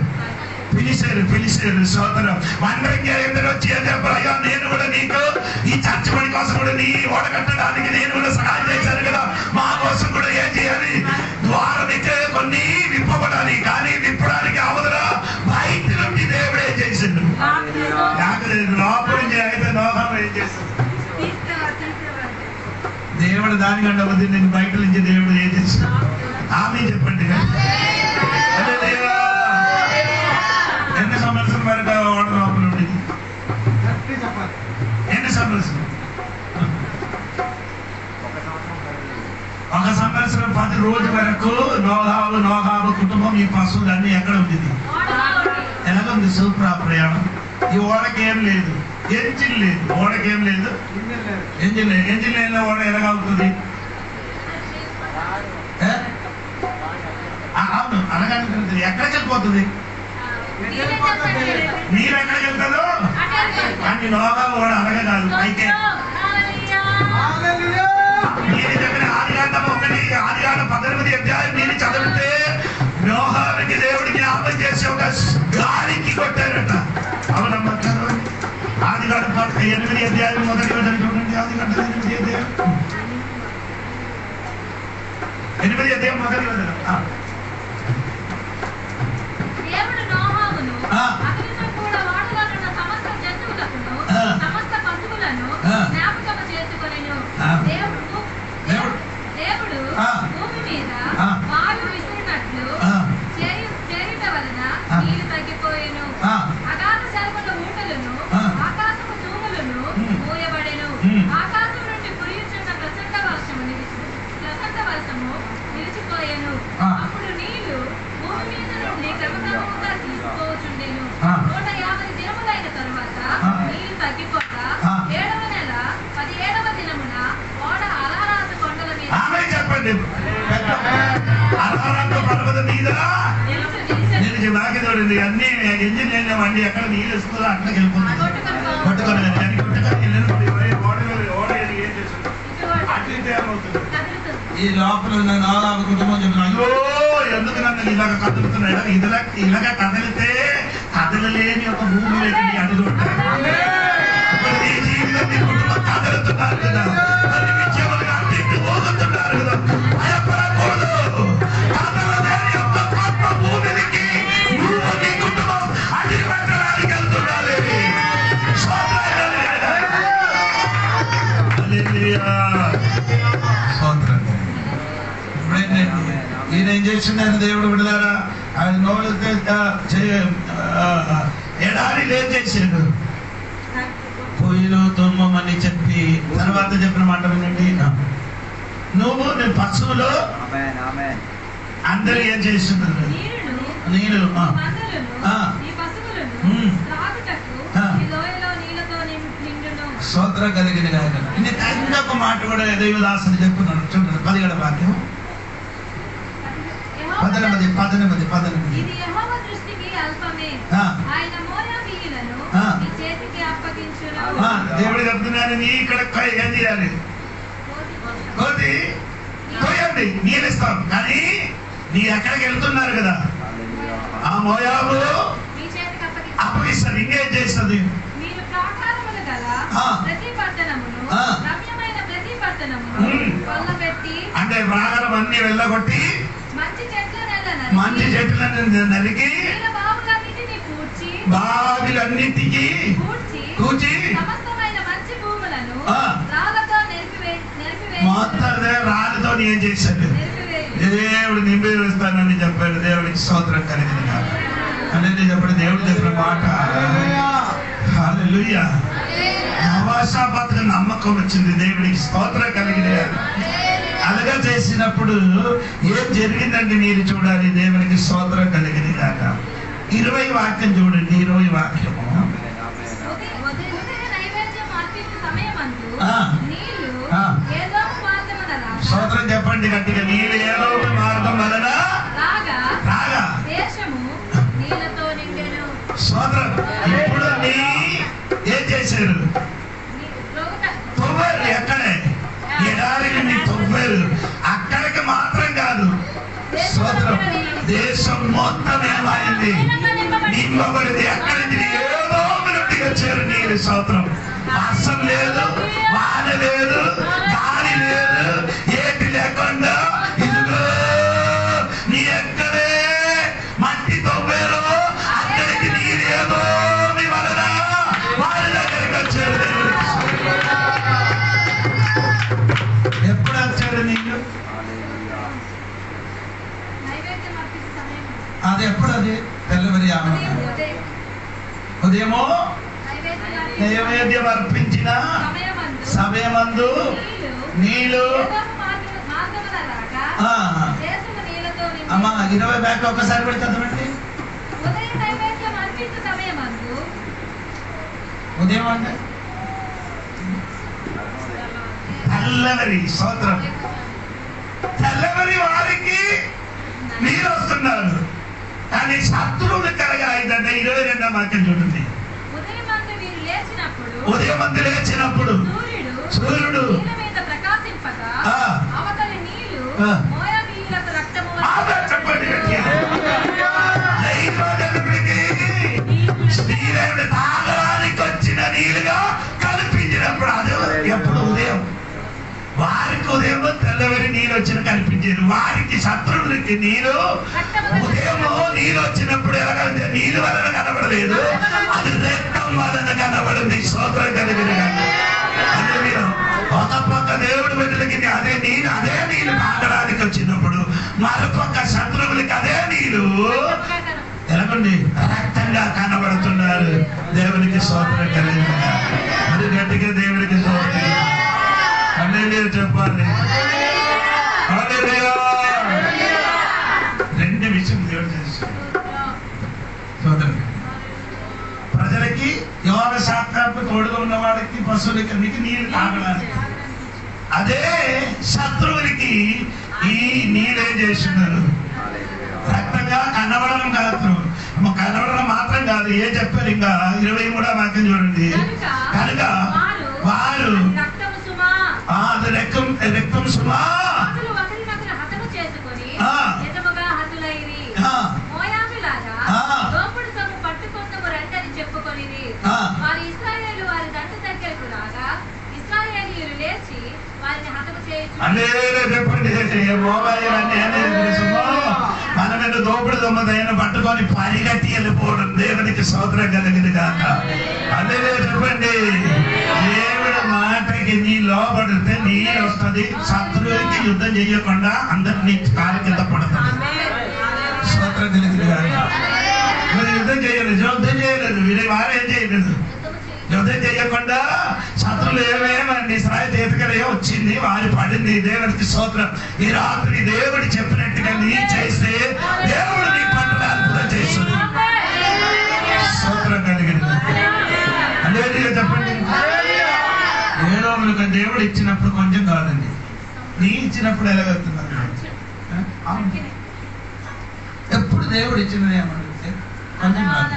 పిలిచారు. సోదరం మండలికి అందరూ వచ్చి ఏం చెప్పారు? అయ్యా నేను కూడా నీకు ఈ చర్చ పని కోసం కూడా నీ ఓడ కట్టడానికి నేను కూడా సహాయం చేశాను కదా. మా కోసం కూడా ఏం చేయాలి? ద్వారానికి కొన్ని విప్పబడాలి. కానీ విప్పడానికి అవదురా బయట నుండి దేవుడు ఏం చేసిండు? లోపల నుంచి అయితే నోహం ఏం చేశాడు? దేవుడు దానికంటే వద్దు. నేను బయట నుంచి దేవుడు ఏం చేసిన ఆమె చెప్పండి. ఎన్ని సంవత్సరం వరకు ఓడర్ లోపల ఉండేది? ఎన్ని సంవత్సరం? 1 సంవత్సరం 10 రోజుల వరకు నోహాబు కుటుంబం ఈ పశువులన్నీ ఎక్కడ ఉండేది? ఎలాగుంది? సూపర్ ప్రయాణం. ఈ ఓడకి ఏం లేదు, ఎంజిన్ లేదు. ఓడకి ఏం లేదు, ఎంజిన్ లేదు. ఎంజిన్ లేని ఓడ ఎలాగా అవుతుంది? అవును, అనగానే ఎక్కడికి వెళ్ళిపోతుంది? మీరు ఎక్కడికి వెళ్తారు? అని నోహాబు ఓడ అనగా కాదు, పైకే. మీరు చెప్పిన ఆదికాండం 18 అధ్యాయం మీరు చదివితే నోహాబుకి దేవుడికి జ్ఞాపకం చేసి ఒక గాలికి కొట్టారట. అవునమ్మా, చదవండి. ఆదికాండం 8 అధ్యాయం మొదటి వచనం చూడండి. ఆదికాండం 8 అధ్యాయం మొదటి వచనం. దేవుడు నోహామును అతనితో కూడా వాడలో ఉన్న సమస్త జంతువులను సమస్త పశువులను జ్ఞాపకం చేసుకొనెను. దేవుడు భూమి మీద వాయు విసిరినట్లు చేయుట వలన నీరు తగ్గిపోయెను. అగాధ శరముల ఊటలను ఆకాశపు తూములను మూయబడెను. ఆకాశం నుండి కురియుచున్న ప్రచండ వర్షము నిలిచిపోయెను. అప్పుడు నీళ్లు భూమి మీద నుండి క్రమక్రమముగా తీసుకోవచ్చుండెను. 150 దినములైన తరువాత నీళ్లు తగ్గిపోగా 7వ నెల 17వ దినమున ఓడ అలహారాతు కొండల మీద చెప్పండి. అలహారాతు పర్వతం మీద నిలిచి నాకి చూడండి. అన్ని ఎంజిన్ లేనివ్వండి, ఎక్కడ నీళ్ళు ఇస్తుందో అక్కడికి వెళ్ళిపోతుంది. కొట్టుకొని ఈ లోపల ఉన్న నోహాబు కుటుంబం చెప్పిన, అయ్యో ఎందుకు నన్ను ఇలాగ కదులుతున్నాడు? ఇలాగ కదిలితే కదలలేని ఒక భూమిలోకి నీ అడుగు ఇప్పుడు నీ జీవితం నీ కుటుంబం కదులుతున్నారు కదా, మరి మీ చెవులుగా తిట్టి పోగుతున్నారు కదా. భయపడకూడదు. కదలలేని ఒక గొప్ప భూమికి నువ్వు నీ కుటుంబం అడిగి పెట్టడానికి వెళ్తున్నారు. ఈయన ఏం చేసిందని దేవుడు విడలారా, ఆయన నోళ్ళు ఎడారి ఏం చేసిండు? పొయ్యిలో తుమ్మని చెప్పి తర్వాత చెప్పిన మాట వినండి. నువ్వు నీ పశువులు అందరూ ఏం చేస్తున్నారు? నీళ్ళు స్తోత్రం కలిగిన ఇంకొక మాట కూడా దేవదాసుని చెప్పున్నాను. చూడండి 17వ వాక్యం 18. ఇది యెహోవా దృష్టికి అల్పమే. ఆయన మోయాబీయులను నీ చేతికి అప్పగించును. దేవుడు చెప్తున్నాను, నీ ఇక్కడ ఏం చేయాలి? కోయండి, నీళ్ళు ఇస్తాం. కానీ నీ ఎక్కడికి వెళ్తున్నారు కదా, ఆ మోయాబు అప్పగిస్తారు. ఇంకేం చేస్తుంది? మీరు ప్రాకారములు గల ప్రతి పట్టణమును రమ్యమైన ప్రతి పట్టణమును కొల్లబెట్టి, అంటే ప్రాకారం అన్ని వెళ్ళగొట్టి మంచి చెట్లను నరికి బావిలన్నిటికీ కూర్చి మొత్తం రాళ్ళతో ఏం చేశాడు? దేవుడు నింపి వేస్తానని చెప్పాడు. దేవుడికి స్తోత్రం కలిగింది అనేది చెప్పాడు. దేవుడు చెప్పిన మాట హల్లెలూయా. నమ్మకం వచ్చింది. దేవుడికి స్తోత్రం కలిగింది. అలాగా చేసినప్పుడు ఏం జరిగిందండి మీరు చూడాలి. దేవునికి స్తోత్రం కలిగింది కాక. 20 వాక్యం చూడండి. 20 వాక్యము స్తోత్రం చెప్పండి గట్టిగా. నీళ్ళు ఏదో మార్గం వలన రాగా స్తోత్రం. ఇప్పుడు నీ ఏం చేశారు? తవ్వారు. ఎక్కడే? ఎడారికి నీ తవ్వారు. అక్కడికి మాత్రం కాదు, స్తోత్రం, దేశం మొత్తం ఏమైంది? నింపబడింది. ఎక్కడి నుంచి? ఏదో నుండి వచ్చారు నీళ్ళు. స్తోత్రం. వర్షం లేదు, వాన లేదు, గాలి లేదు, ఏటి లేకుండా ఇదిగో నీ ఎక్కడే మట్టి తవ్వారో అక్కడికి నీరేదో మీ వలన వారి దగ్గరికి వచ్చారు. ఎప్పుడు అది ఎప్పుడు? అది తెల్లవరి ఉదయము నైవేద్యం అర్పించిన సమయమందు నీళ్ళు. అమ్మా 20 బ్యాగ్ ఒక్కసారి కూడా చదవండి. ఉదయం అంటే తెల్లవరి. స్తోత్రం. తెల్లవరి వారికి నీరు వస్తున్నారు, కానీ శత్రువులు కలగా అయిందంటే 22వ వాక్యం చూడండి. ఉదయం మంది లేచినప్పుడు సూర్యుడు తాగడానికి వచ్చిన నీళ్ళుగా కల్పించినప్పుడు అదే ఎప్పుడు? ఉదయం. వారికి ఉదయం తెల్లవరి నీళ్ళు వచ్చిన కల్పించారు. వారికి శత్రువులకి నీరు ఉదయము నీళ్ళు వచ్చినప్పుడు ఎలాగంటే నీళ్ళు వలన కనబడలేదు, అది రక్తం వలన కనబడింది. స్తోత్రం కలిగిన ఒక పక్క దేవుడి బిడ్డలకి అదే నీళ్ళు తాగడానికి వచ్చినప్పుడు, మరొక శత్రువులకి అదే నీళ్ళు ఎలాగండి రక్తంగా కనబడుతున్నారు. దేవునికి స్తోత్రం కలిగిన అది గట్టిగా దేవుడికి స్తోత్రం చెప్పాలి. రెండు విషయం దేవుడు చేస్తాడు. ప్రజలకి యోగ శాస్త్రాలకు తోడుగా ఉన్న వాడికి పశువులకి అన్నికి నీళ్ళు తాగడానికి, అదే శత్రువులకి ఈ నీళ్ళేం చేస్తున్నారు? రక్తంగా కనబడడం కాదు, కనబడడం మాత్రం కాదు. ఏం చెప్పారు? ఇంకా 23వ వాక్యం చూడండి. కనుక వారు అది రక్తం సుమా చెప్పండి. మోబాయిల్ అంటే మన మీద దోపుడు దొమ్మదైన పట్టుకొని పరిగట్టి వెళ్ళిపోవడం. దేవునికి స్తోత్రం కలిగింది కాక. అదే చెప్పండి. దేవుడు మాటకి నీ లోపడితే నీరు వస్తుంది. శత్రువుకి యుద్ధం చేయకుండా అందరినీ కాలు కింద పడుతుంది. స్తోత్రం కలిగింది కాక. మీరు యుద్ధం చేయలేదు వీరి వారు ఏం చేయలేదు. యుద్ధం చేయకుండా శత్రువులు ఏమేమండి ఇశ్రాయేలు చేతికలే వచ్చింది, వారి పడింది. దేవుడికి స్తోత్రం. ఈ రాత్రి దేవుడు చెప్పినట్టుగా నీ చేస్తే దేవుడు నీ పట్ల అద్భుతం చేస్తుంది. స్తోత్రం కలిగింది. అదే చెప్పండి. ఏడోములుగా దేవుడు ఇచ్చినప్పుడు కొంచెం కాదండి, నీ ఇచ్చినప్పుడు ఎలాగవుతున్నారు? ఎప్పుడు దేవుడు ఇచ్చినది ఏమంటే కొంచెం కాదు.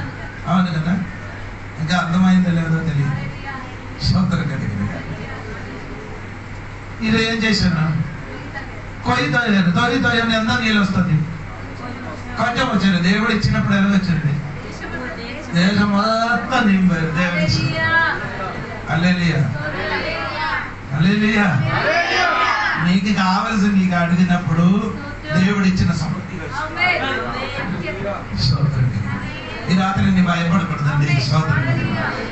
అవును కదా? ఇంకా అర్థమైందో లేదో తెలియదు. స్తోత్రం కలిగింది. ఇది ఏం చేశాను? తొయ్యి ఎంత నీళ్ళు వస్తుంది? కొంచెం వచ్చారు. దేవుడు ఇచ్చినప్పుడు ఎలా వచ్చారండి? దేశం మొత్తం నింపారు. దేవుడు హల్లెలూయా హల్లెలూయా. నీకు కావలసి నీకు అడిగినప్పుడు దేవుడు ఇచ్చిన సమృద్ధి. ఈ రాత్రి నీ భయపడకూడదండి. స్తోత్రం.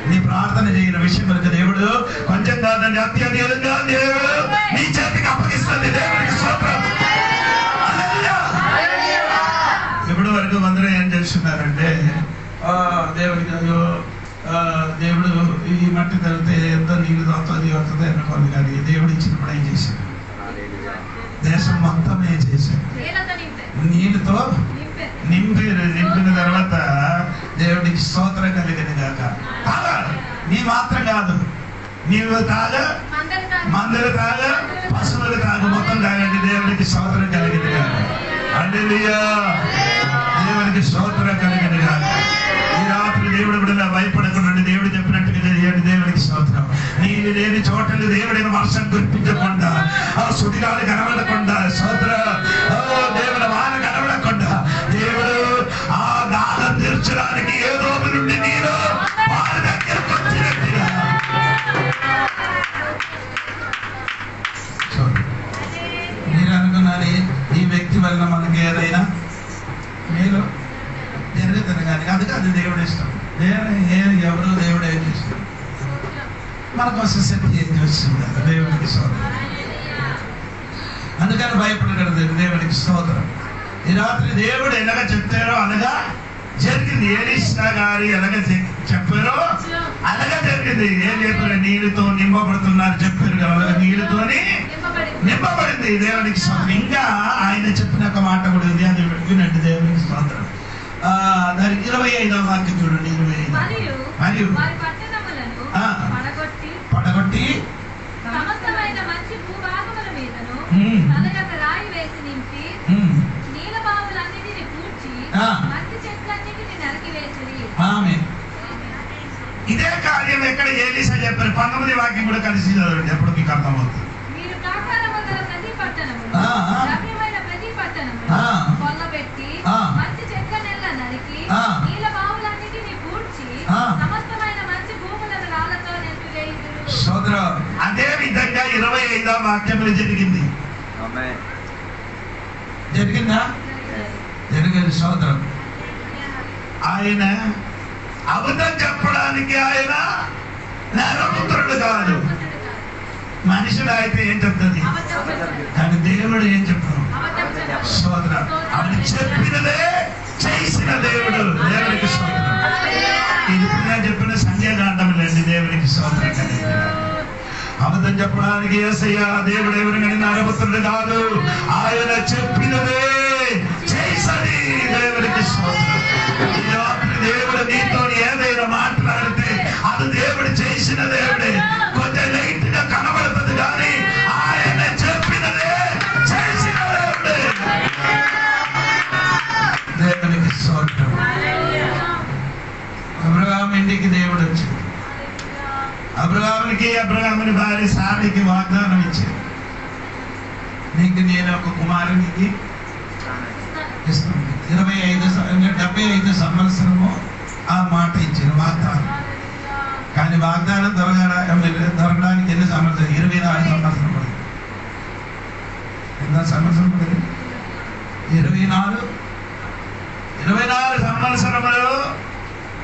నీ ప్రార్థన చేయని విషయం వరకు దేవుడు కొంచెం కాదండి అత్యధికంగా దేవుడు నీ చేతికి అప్పగిస్తుంది. దేవుడికి స్తోత్రం. ఇప్పటి వరకు అందరూ ఏం చేస్తున్నారంటే దేవుడికి అయ్యో దేవుడు ఈ మట్టి తగిలితే ఎంత నీళ్ళు వస్తుంది అనుకోండి, కానీ దేవుడు ఇచ్చినప్పుడు ఏం చేశాడు? దేశం మొత్తం ఏం చేశాడు? నీళ్ళతో నింపిన తర్వాత దేవుడికి స్తోత్రం కలిగిన గాక. నీ మాత్రం కాదు, నీవు తాగ, మందరు తాగ, పశువులు తాగ, మొత్తం తాగండి. దేవుడికి స్తోత్రం కలిగిన గాక. హల్లెలూయా. దేవుడికి స్తోత్రం కలిగిన గాక. ఈ రాత్రి దేవుడు కూడా భయపడకుండా దేవుడు చెప్పినట్టుగా చేయండి. దేవుడికి స్తోత్రం. నీళ్ళు లేని చోటలు దేవుడిని వర్షం కురిపించకుండా, సుడిగాలు కనబడకుండా, స్తోత్రం దేవుడి వాన కనబడకుండా, దేవుడు ఆ దాహం తీర్చడానికి ఏదో నుండి నీరు వారి దగ్గరకు వచ్చినట్టుగా మీరు అనుకున్నది ఈ వ్యక్తి వలన మనకి ఏదైనా మీరు జరుగుతుంది, కానీ అది కాదు దేవుడు ఇష్టం. ఎవరు దేవుడు ఏం చేస్తారు? మనకోసం శక్తి ఏం చేస్తుంది? దేవుడికి స్తోత్రం. అందుకని భయపడకూడదు. దేవుడికి స్తోత్రం. ఈ రాత్రి దేవుడు ఎలాగ చెప్తారో అలాగా జరిగింది. ఎలీషా గారు ఎలాగ చెప్పారో అలాగే జరిగింది. ఏం చెప్పారు? నీళ్ళతో నింపబడుతున్నారు చెప్పారు కదా, అలాగే నీళ్ళతోని నింపబడింది. దేవునికి స్తోత్రం. ఇంకా ఆయన చెప్పిన ఒక మాట కూడా ఉంది, అది వినండి. దేవునికి స్తోత్రం. దాని 25వ వాక్యం చూడండి. 25. మరియు పడగొట్టి సమస్తమైన మంచి భూభాగముల మీదను తలగక రాయి వేసి నింపి నీల బావులన్నిటిని పూడ్చి మంచి చెట్లన్నిటిని నరికి వేసిరి. ఆమేన్. ఇదే కార్యం ఎక్కడ ఎలీషా చెప్పారు? 19వ వాక్యం కూడా కలిసి చదవండి, అప్పుడు మీకు అర్థమవుతుంది. మీరు ప్రాకారము గల ప్రతి పట్టణమును ద్రవ్యమైన ప్రతి పట్టణమును కొల్లబెట్టి మంచి చెట్లనెల్ల నరికి నీల బావులన్నిటిని పూడ్చి సమస్తమైన మంచి భూములను రాళ్లతో నింపివేయుదురు. సోదరా, అదే విధంగా 25వ వాక్యంలో జరిగింది. జరిగిందా? జరిగింది. సోదరం, ఆయన అబద్ధం చెప్పడానికి ఆయన నరపుత్రుడు కాదు. మనుషుడు అయితే ఏం చెప్తుంది, కానీ దేవుడు ఏం చెప్పను. సోదరం, ఆయన చెప్పినదే చేసిన దేవుడు. దేవునికి సోదరం. ఇది నేను చెప్పిన సంఖ్యాకాండం లేండి. దేవునికి సోదరం. అబద్ధం చెప్పడానికి యేసయ్య దేవుడు ఎవరు కానీ నరపుత్రుడు కాదు. ఆయన చెప్పినదే చేసని. దేవునికి స్తోత్రం. ఈ రాత్రి దేవుడు నీతో ఏదైనా మాట్లాడితే అది దేవుడు చేసిన దేవుడే. కొంచెం లైట్ గా కనబడుతుంది కానీ ఆయన చెప్పినదే చేసిన దేవుడే. దేవునికి స్తోత్రం. అబ్రహాము ఇంటికి దేవుడు వచ్చింది. అబ్రహాముని భార్య సారీకి వాగ్దానం ఇచ్చాడు, నీకు నేను ఒక కుమారునికి ఇస్తుంది. 75 సంవత్సరము ఆ మాట ఇచ్చిన వాగ్దానం. కానీ వాగ్దానం దొరకడానికి ఎన్ని సంవత్సరం? 24 సంవత్సరం పడింది. ఎంత సంవత్సరం పడింది? 24 సంవత్సరములు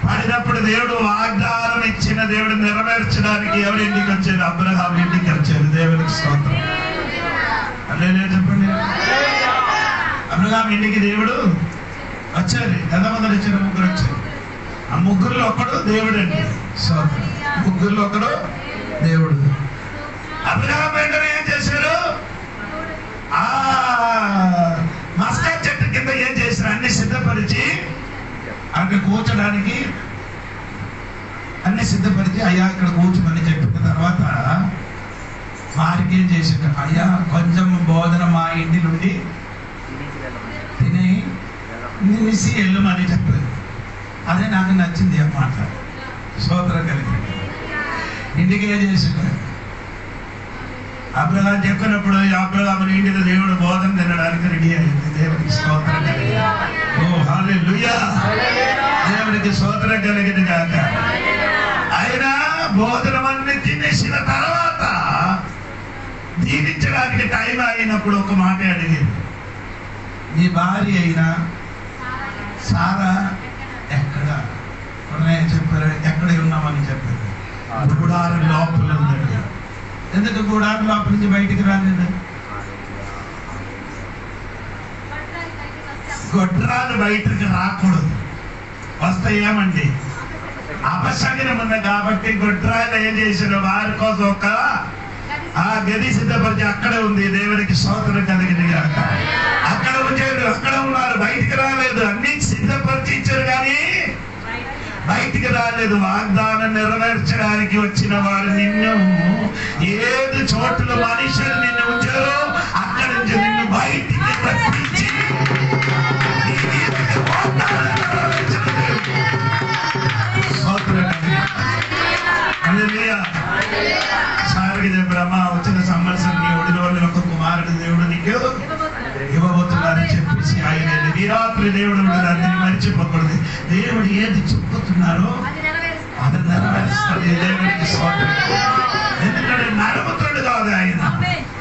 పడినప్పుడు దేవుడు వాగ్దానం ఇచ్చిన దేవుడు నెరవేర్చడానికి ఎవరి ఇంటికి వచ్చారు? అబ్రహాం ఇంటికి వచ్చారు. దేవునికి స్తోత్రం. అల్లెలూయా చెప్పండి. అబ్రహాం ఇంటికి దేవుడు వచ్చారు. ఎంతమంది వచ్చారు? ముగ్గురు వచ్చారు. ఆ ముగ్గురులో ఒకడు దేవుడు అండి. స్తోత్రం. ముగ్గురులో ఒకడు దేవుడు. అబ్రహాం వెంటనే ఏం చేశారు? ఆ మస్కా చెట్టు కింద ఏం చేశారు? అన్ని సిద్ధపరిచి అక్కడ కూర్చోడానికి అన్ని సిద్ధపరిచి, అయ్యా ఇక్కడ కూర్చోమని చెప్పిన తర్వాత వారికి ఏం చేశారు? అయ్యా కొంచెం భోజనం మా ఇంటి నుండి తినేసి వెళ్ళమని చెప్పారు. అదే నాకు నచ్చింది అన్నమాట. స్తోత్రం కలిగి ఇంటికి ఏం చేశారు? అబ్రహాం చెప్పినప్పుడు అబ్రహాము ఇంటికి దేవుడు భోజనం తినడానికి రెడీ అయింది. దేవుడికి స్తోత్రం కలిగి. ఓ హల్లెలూయా. దేవుడికి స్తోత్రం కలిగింది కాక. ఆయన భోజనం అన్ని తినేసిన తర్వాత దీవించడానికి టైం అయినప్పుడు ఒక మాట అడిగింది, నీ భార్య అయినా సారా ఎక్కడ చెప్పారు? ఎక్కడ ఉన్నామని చెప్పారు? గుడారం లోపల ఉందండి. ఎందుకు గుడారం లోపల నుంచి బయటికి రాలేదు? గొడ్రాలు బయటకు రాకూడదు. వస్తే ఏమండి? అపశకనం ఉంది కాబట్టి గొడ్రాలు ఏం చేశారు? వారి కోసం ఒక ఆ గది సిద్ధపరిచి అక్కడే ఉంది. దేవునికి స్తోత్రం కలిగింది కాక. అక్కడ వచ్చారు, అక్కడ ఉన్నారు, బయటికి రాలేదు. అన్ని సిద్ధపరిచి ఇచ్చారు కానీ బయటికి రాలేదు. వాగ్దానం నెరవేర్చడానికి వచ్చిన వారు నిన్ను ఏది చోట్ల మనుషులు నిన్ను ఉంచారో అక్కడి నుంచి నిన్ను బయటికి రప్పించి సారికి చెప్పారమ్మా, వచ్చిన సంవత్సరం నీ ఒడిలో ఒక కుమారుడు దేవుడు నీకు ఇవ్వబోతున్నారని చెప్పేసి ఆయన ఈ రాత్రి దేవుడు దాన్ని మర్చిపోకూడదు. దేవుడు ఏది చెప్పుతున్నారో అది నెరవేరుస్తాడు. దేవుడికి స్తోత్రం. ఎందుకంటే నరపుత్రుడు కాదు ఆయన,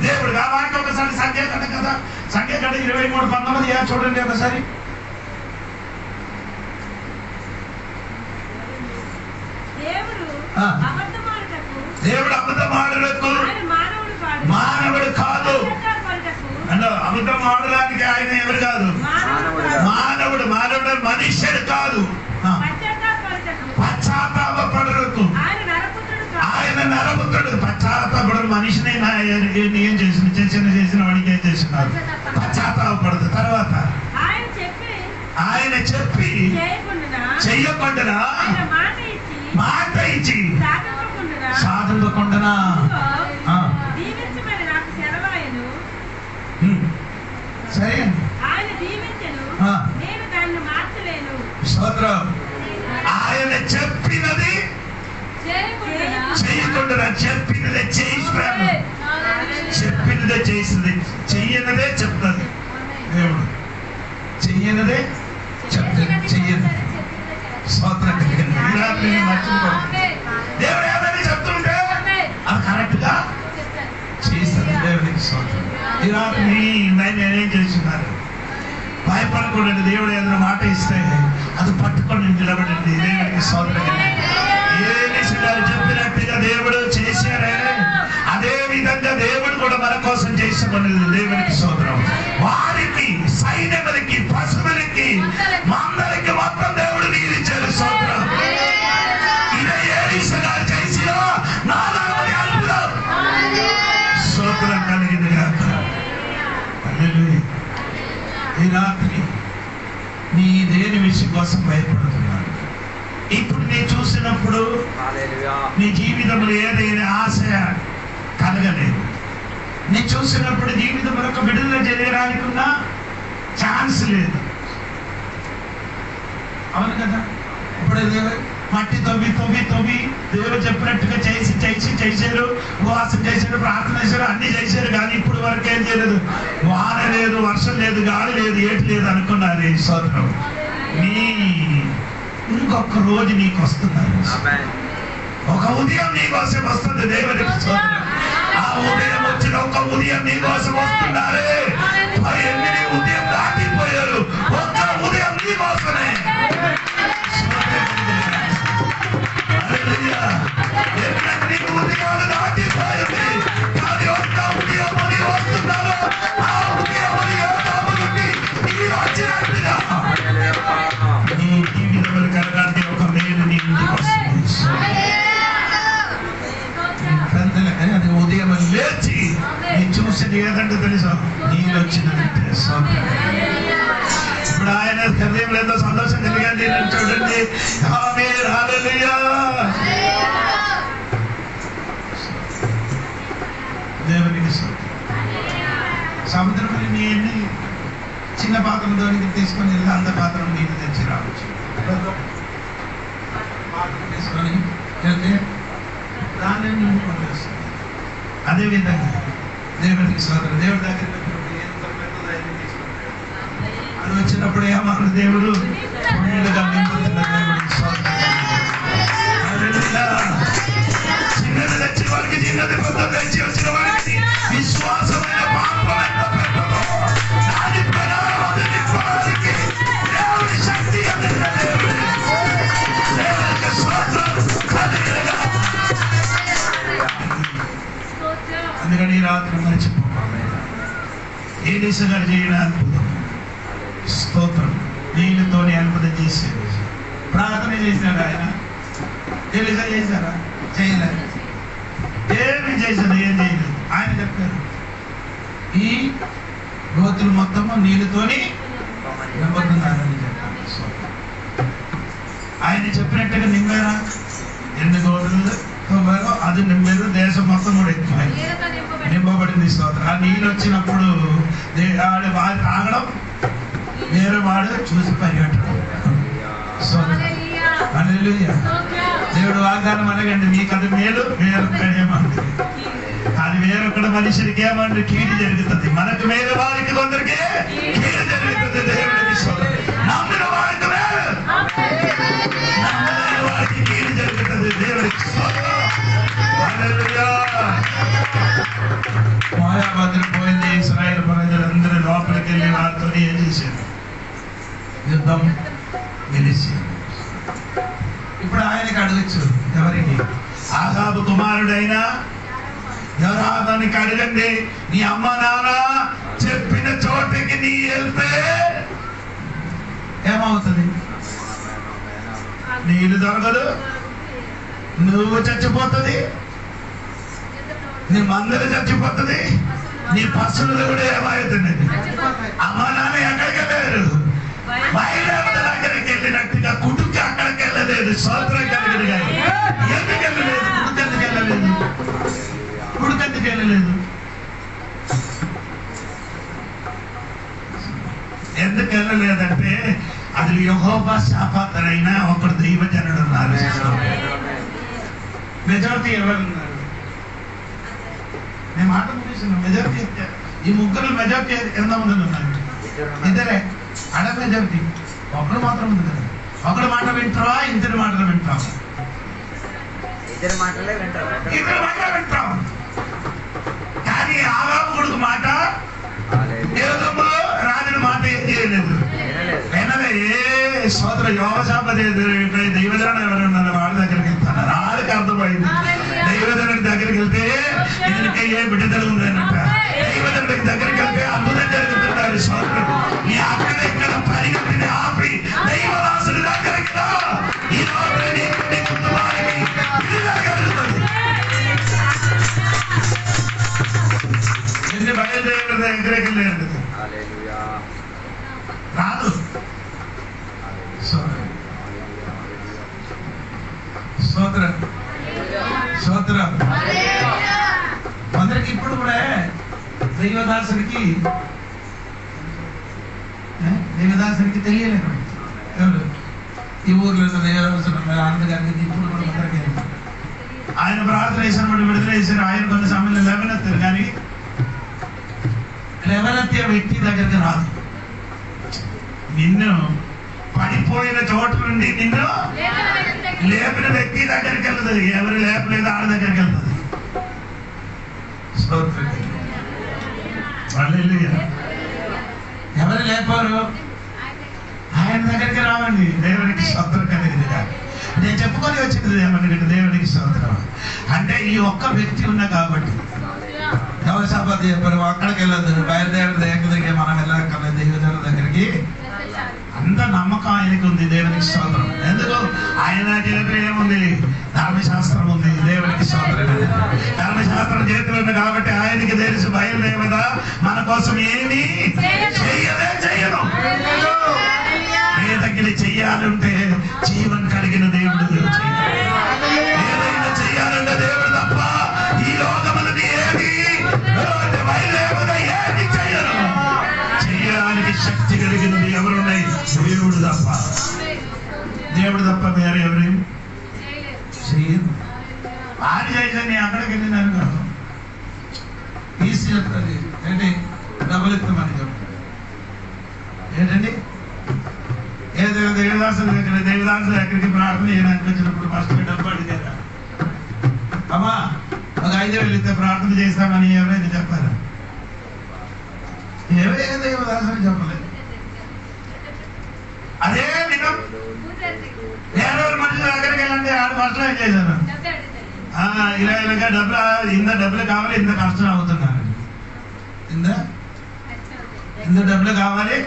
దేవుడు. కాబట్టి ఒకసారి సంఖ్యాకాండం కదా, సంఖ్యాకాండం 23:19 చూడండి ఒకసారి. దేవుడు అబద్ధమాడుటకు మానవుడు కాదు. అబద్ధం ఆడడానికి ఆయన ఎవరు కాదు, మానవుడు. మానవుడు మనుష్యుడు కాదు. పశ్చాత్తాపడకు ఆయన నరపుత్రుడు. పశ్చాత్తాపడు మనిషిని ఏం చేసిన వాడికి ఏం చేస్తున్నారు, పశ్చాత్తాపడదు. తర్వాత ఆయన చెప్పి చెయ్యకుండా మాట ఇచ్చి సాధింపకుండా సరే స్తోత్రం. ఆయన చెప్పినది చేయకుండా చెప్పినదే చేయిస్తాను, చెప్పినదే చేస్తుంది, చెయ్యనదే చెప్తుంది. దేవుడు చెయ్యనదే చెప్తుంది, చెయ్యదు. స్తోత్రం. దేవుడు ఏమైనా చెప్తుంటే అది కరెక్ట్ గా చేస్తుంది. దేవుడికి స్తోత్రం. ఈ రాత్రి నేనేం చేస్తున్నారు, భయపడకూడదు. దేవుడు ఏదైనా మాట ఇస్తే అది పట్టుకొని నిలబడండి. దేవుడికి స్తోత్రం. ఏలీషా గారు చెప్పినట్టుగా దేవుడు చేశారే, అదే విధంగా దేవుడు కూడా మన కోసం చేసినది. దేవుడికి స్తోత్రం. వారికి, సైన్యములకి, పశువులకి, మందరికి మొత్తం దేవుడు నీరిచ్చారు. స్తోత్రం. ఇదే ఏలీషా గారు చేసిన నాలుగు అద్భుతం. స్తోత్రం కలిగింది కాక. ఈ రాత్రి నీ దేని విషయం కోసం భయపడుతున్నాను. ఇప్పుడు నీ చూసినప్పుడు నీ జీవితంలో ఏదైనా ఆశ కలగలేదు. నీ చూసినప్పుడు జీవితంలో ఒక విడుదల చేయడానికి ఉన్న ఛాన్స్ లేదు. అవును కదా? ఇప్పుడు మట్టి తవ్వి తవ్వి తవ్వి దేవుడు చెప్పినట్టుగా చేశారు, ఉపవాసం చేశారు, ప్రార్థన చేశారు, అన్ని చేశారు. కానీ ఇప్పుడు వరకు ఏం చేయలేదు. వాన లేదు, వర్షం లేదు, గాలి లేదు, ఏటి లేదు అనుకున్నారు. ఈ స్తోత్రం. ఇంకొక రోజు నీకు వస్తున్నారు. ఒక ఉదయం నీకోసం వస్తుంది. దేవుడికి స్తోత్రం. ఆ ఉదయం వచ్చిన ఒక ఉదయం నీకోసం వస్తున్నారే. 8 ఉదయం దాటిపోయారు, ఒక్క ఉదయం నీకోసమే. ఉదయాలు దాటిపోయింది, కానీ ఒక్క ఉదయం వస్తున్నారు. ఆ ఉదయం వచ్చినట్టుగా నీ జీవితంలో కలగాలి. ఒక మేలు నీ ఇంటికి వస్తుంది. అది ఉదయం లేచి నీ చూసింది ఏదంటే తెలుసా, నీళ్ళు వచ్చిందంటే. ఇప్పుడు ఆయన హృదయంలో ఎంతో సంతోషం కలిగండి. చూడండి. ఆమేన్, హల్లెలూయా. దేవునికి సముద్రంలో నీళ్ళని చిన్న పాత్రతో తీసుకొని వెళ్ళి అంత పాత్ర నీళ్ళు తెచ్చి రావచ్చు. పాత్ర తీసుకొని వెళ్తే దాన్ని నింపుకొని వస్తుంది. అదేవిధంగా దేవుడికి స్తోత్రం. దేవుడి దగ్గర ఎంత పెద్దదైనా తీసుకుంటాడు. అది వచ్చినప్పుడు ఏమన్నా దేవుడు ఫుల్గా నింపుతున్న దేవుడికి స్తోత్రం. చిన్నది తెచ్చిన వారికి చిన్నది, పెద్ద తెచ్చి వచ్చిన వారికి విశ్వాసమైన పాపమైన పెద్దలో దాని ప్రణాళిక నింపడానికి దేవుడి శక్తి అందిన దేవుడికి స్తోత్రం. అందుకని రాత్రి మర్చిపోవాలి. ఏలీషా గారు చేయడం అద్భుతం. స్తోత్రం. నీళ్ళతోనే అద్భుతం చేసేది. ప్రార్థన చేశాడు ఆయన. ఏలీషా చేశారా? చేయలేదు. ఏమి చేశాడు? ఏం చేయలేదు. ఆయన చెప్పారు, ఈ గోతులు మొత్తము నీళ్ళతోని నింపుతున్నారని చెప్పారు. ఆయన చెప్పినట్టుగా నింపారా? 2 గోతులు అది నింపారు. దేశం మొత్తం కూడా ఎక్కువ నింపబడింది. స్తోత్రం. ఆ నీళ్ళు వచ్చినప్పుడు వాడు తాగడం, వేరే వాడు చూసి పరిగెట్టడం. దేవుడు వాగ్దానం అనగండి, మీకు అది మేలు, వేరొక్కడేమండి. అది వేరొక్కడ మనిషికి ఏమంటే కీడు జరుగుతుంది. మనకు మేలు, వారికి కొందరికి కీడు జరుగుతుంది. దేవుడికి నమ్మిన వారికి మేలు, నమ్మలేని వారికి కీడు జరుగుతుంది. దేవుడికి మాయాభద్రం పోయింది. ఇశ్రాయేలు ప్రజలందరూ లోపలికి వెళ్ళి వారితో ఏం చేశారు? యుద్ధం గెలిచి. ఇప్పుడు ఆయనకి అడగచ్చు, ఎవరికి? ఆహాబు కుమారుడైనా యెహోరాహాబుకి అడగండి, నీ అమ్మ నాన్న చెప్పిన నీ వెళ్తే ఏమవుతుంది? నీళ్ళు దొరకదు, నువ్వు చచ్చిపోతుంది, నీ మందరు చచ్చిపోతుంది, నీ పశువులు కూడా ఏమవుతుంది? అమ్మ నాన్న ఎక్కడికి వెళ్ళారు? బయలుదేవత దగ్గరికి వెళ్ళినట్టుగా కుటుంబం అక్కడికి వెళ్ళలేదు. స్తోత్రం కలిగింది కానీ ఎందుకు వెళ్ళలేదు? కుటుంబం వెళ్ళలేదు, కుటుంబం వెళ్ళలేదు. ఎందుకు వెళ్ళలేదంటే అది యెహోవా శాపాతరైన ఒకడు దైవజనుడు ఉన్నారు. మెజారిటీ ఎవరున్నారు? నేను మాట ముగిసిన మెజారిటీ ఈ ముగ్గురు మెజారిటీ ఎంతమంది ఉన్నారు? ఇద్దరే. అడ మెజారిటీ ఒకడు మాత్రం ఉంది కదా. ఒకడు మాట వింటావా, ఇద్దరు మాటలు వింటావా? ఇద్దరు మాటలే వింటావు. ఇద్దరు మాటలు వింటాం. కానీ ఆగాము కొడుకు మాట రాజుని మాట ఏం చేయలేదు, వినలే. ఏ సోదర యోగశాపతి దైవజనం ఎవరు ఉన్నారు? వాళ్ళ దగ్గరికి వెళ్తాను. వాళ్ళకి అర్థమైంది దైవజనుడి దగ్గరికి వెళ్తే ఇతనికి ఏ బిడ్డలు ఉందన్నట. దైవజనుడికి దగ్గరికి వెళ్తే అద్భుతం జరుగుతున్నారు. సోదరుడు నీ అక్కడ ఇక్కడ పరిగెత్తిని ఆపి దైవదాసుడి దగ్గరికి రా. ఈ రోజు నీ కుటుంబానికి విడుదల కలుగుతుంది. ఎన్ని బయలుదేరి దగ్గరికి వెళ్ళారు రాదు. స్తోత్రం స్తోత్రం. కొందరికి ఇప్పుడు కూడా దైవదాసుడికి తెలియలేదు. ఎవరు ఈ ఊర్లో దైవదాసుడు అందరికి ఇప్పుడు కూడా కొందరికి ఆయన ప్రార్థన చేసినప్పుడు విడుదల చేశారు. ఆయన కొన్ని సమయంలో లేవనెత్తారు, కానీ లేవనెత్తే వ్యక్తి దగ్గరికి రాదు. నిన్ను పడిపోయిన చోటు నుండి నిన్ను లేపిన వ్యక్తి దగ్గరికి వెళ్తుంది. ఎవరు లేపలేదు ఆడ దగ్గరికి వెళ్తుంది. ఎవరు లేపారు? ఆయన దగ్గరికి రావండి. దేవునికి స్తోత్రం కలిగింది. నేను చెప్పుకొని వచ్చింది ఏమనుకుంటే దేవునికి స్తోత్రం అంటే ఈ ఒక్క వ్యక్తి ఉన్నా కాబట్టి యోగశాపతి చెప్పారు అక్కడికి వెళ్ళదు, బయలుదేరి దగ్గరికి మనం వెళ్ళక్కర్లేదు, దైవజనుల దగ్గరికి. అంత నమ్మకం ఆయనకి ఉంది. దేవునికి స్తోత్రం. ఎందుకు? ఆయన చేతిలో ఏముంది? ధర్మశాస్త్రం ఉంది. దేవునికి స్తోత్రం. ధర్మశాస్త్రం చేతిలో ఉంది కాబట్టి ఆయనకి తెలుసు బయలుదేవద మన కోసం ఏమి చెయ్యను. ఏదగిలి చెయ్యాలంటే జీవన్ కలిగిన దేవుడు. ఏదైనా చెయ్యాలంటే దేవుడు తప్ప ఈ లోకములని ఏది బయలుదేవద ఏది చెయ్యను. చెయ్యడానికి శక్తి కలిగినది ఎవరున్నాయి? దేవుడు తప్ప. దేవుడు తప్ప వేరే ఎవరేం చెయ్యరు. వారి చేసాను నేను అక్కడికి వెళ్ళినాను. ఈసీ చెప్తుంది ఏంటి? డబ్బులు ఇస్తామని చెప్తాను. ఏంటండి? దేవదాసుల దగ్గరికి ప్రార్థన చేయడానికి వచ్చినప్పుడు ఫస్ట్ డబ్బు అడిగారా? అమ్మా ఒక 5,000 ఇస్తే ప్రార్థన చేస్తామని ఎవరైనా చెప్పారా? ఎవరైనా దేవదాసులు చెప్పలేదు. అదే నిజం. నేను మనుషుల దగ్గరికి వెళ్ళండి, ఆడు ఫస్ట్ ఏం చేశాను? ఇలా డబ్బులు కావాలి, ఇంత కష్టం అవుతున్నాను, ఇంత డబ్బులు కావాలి,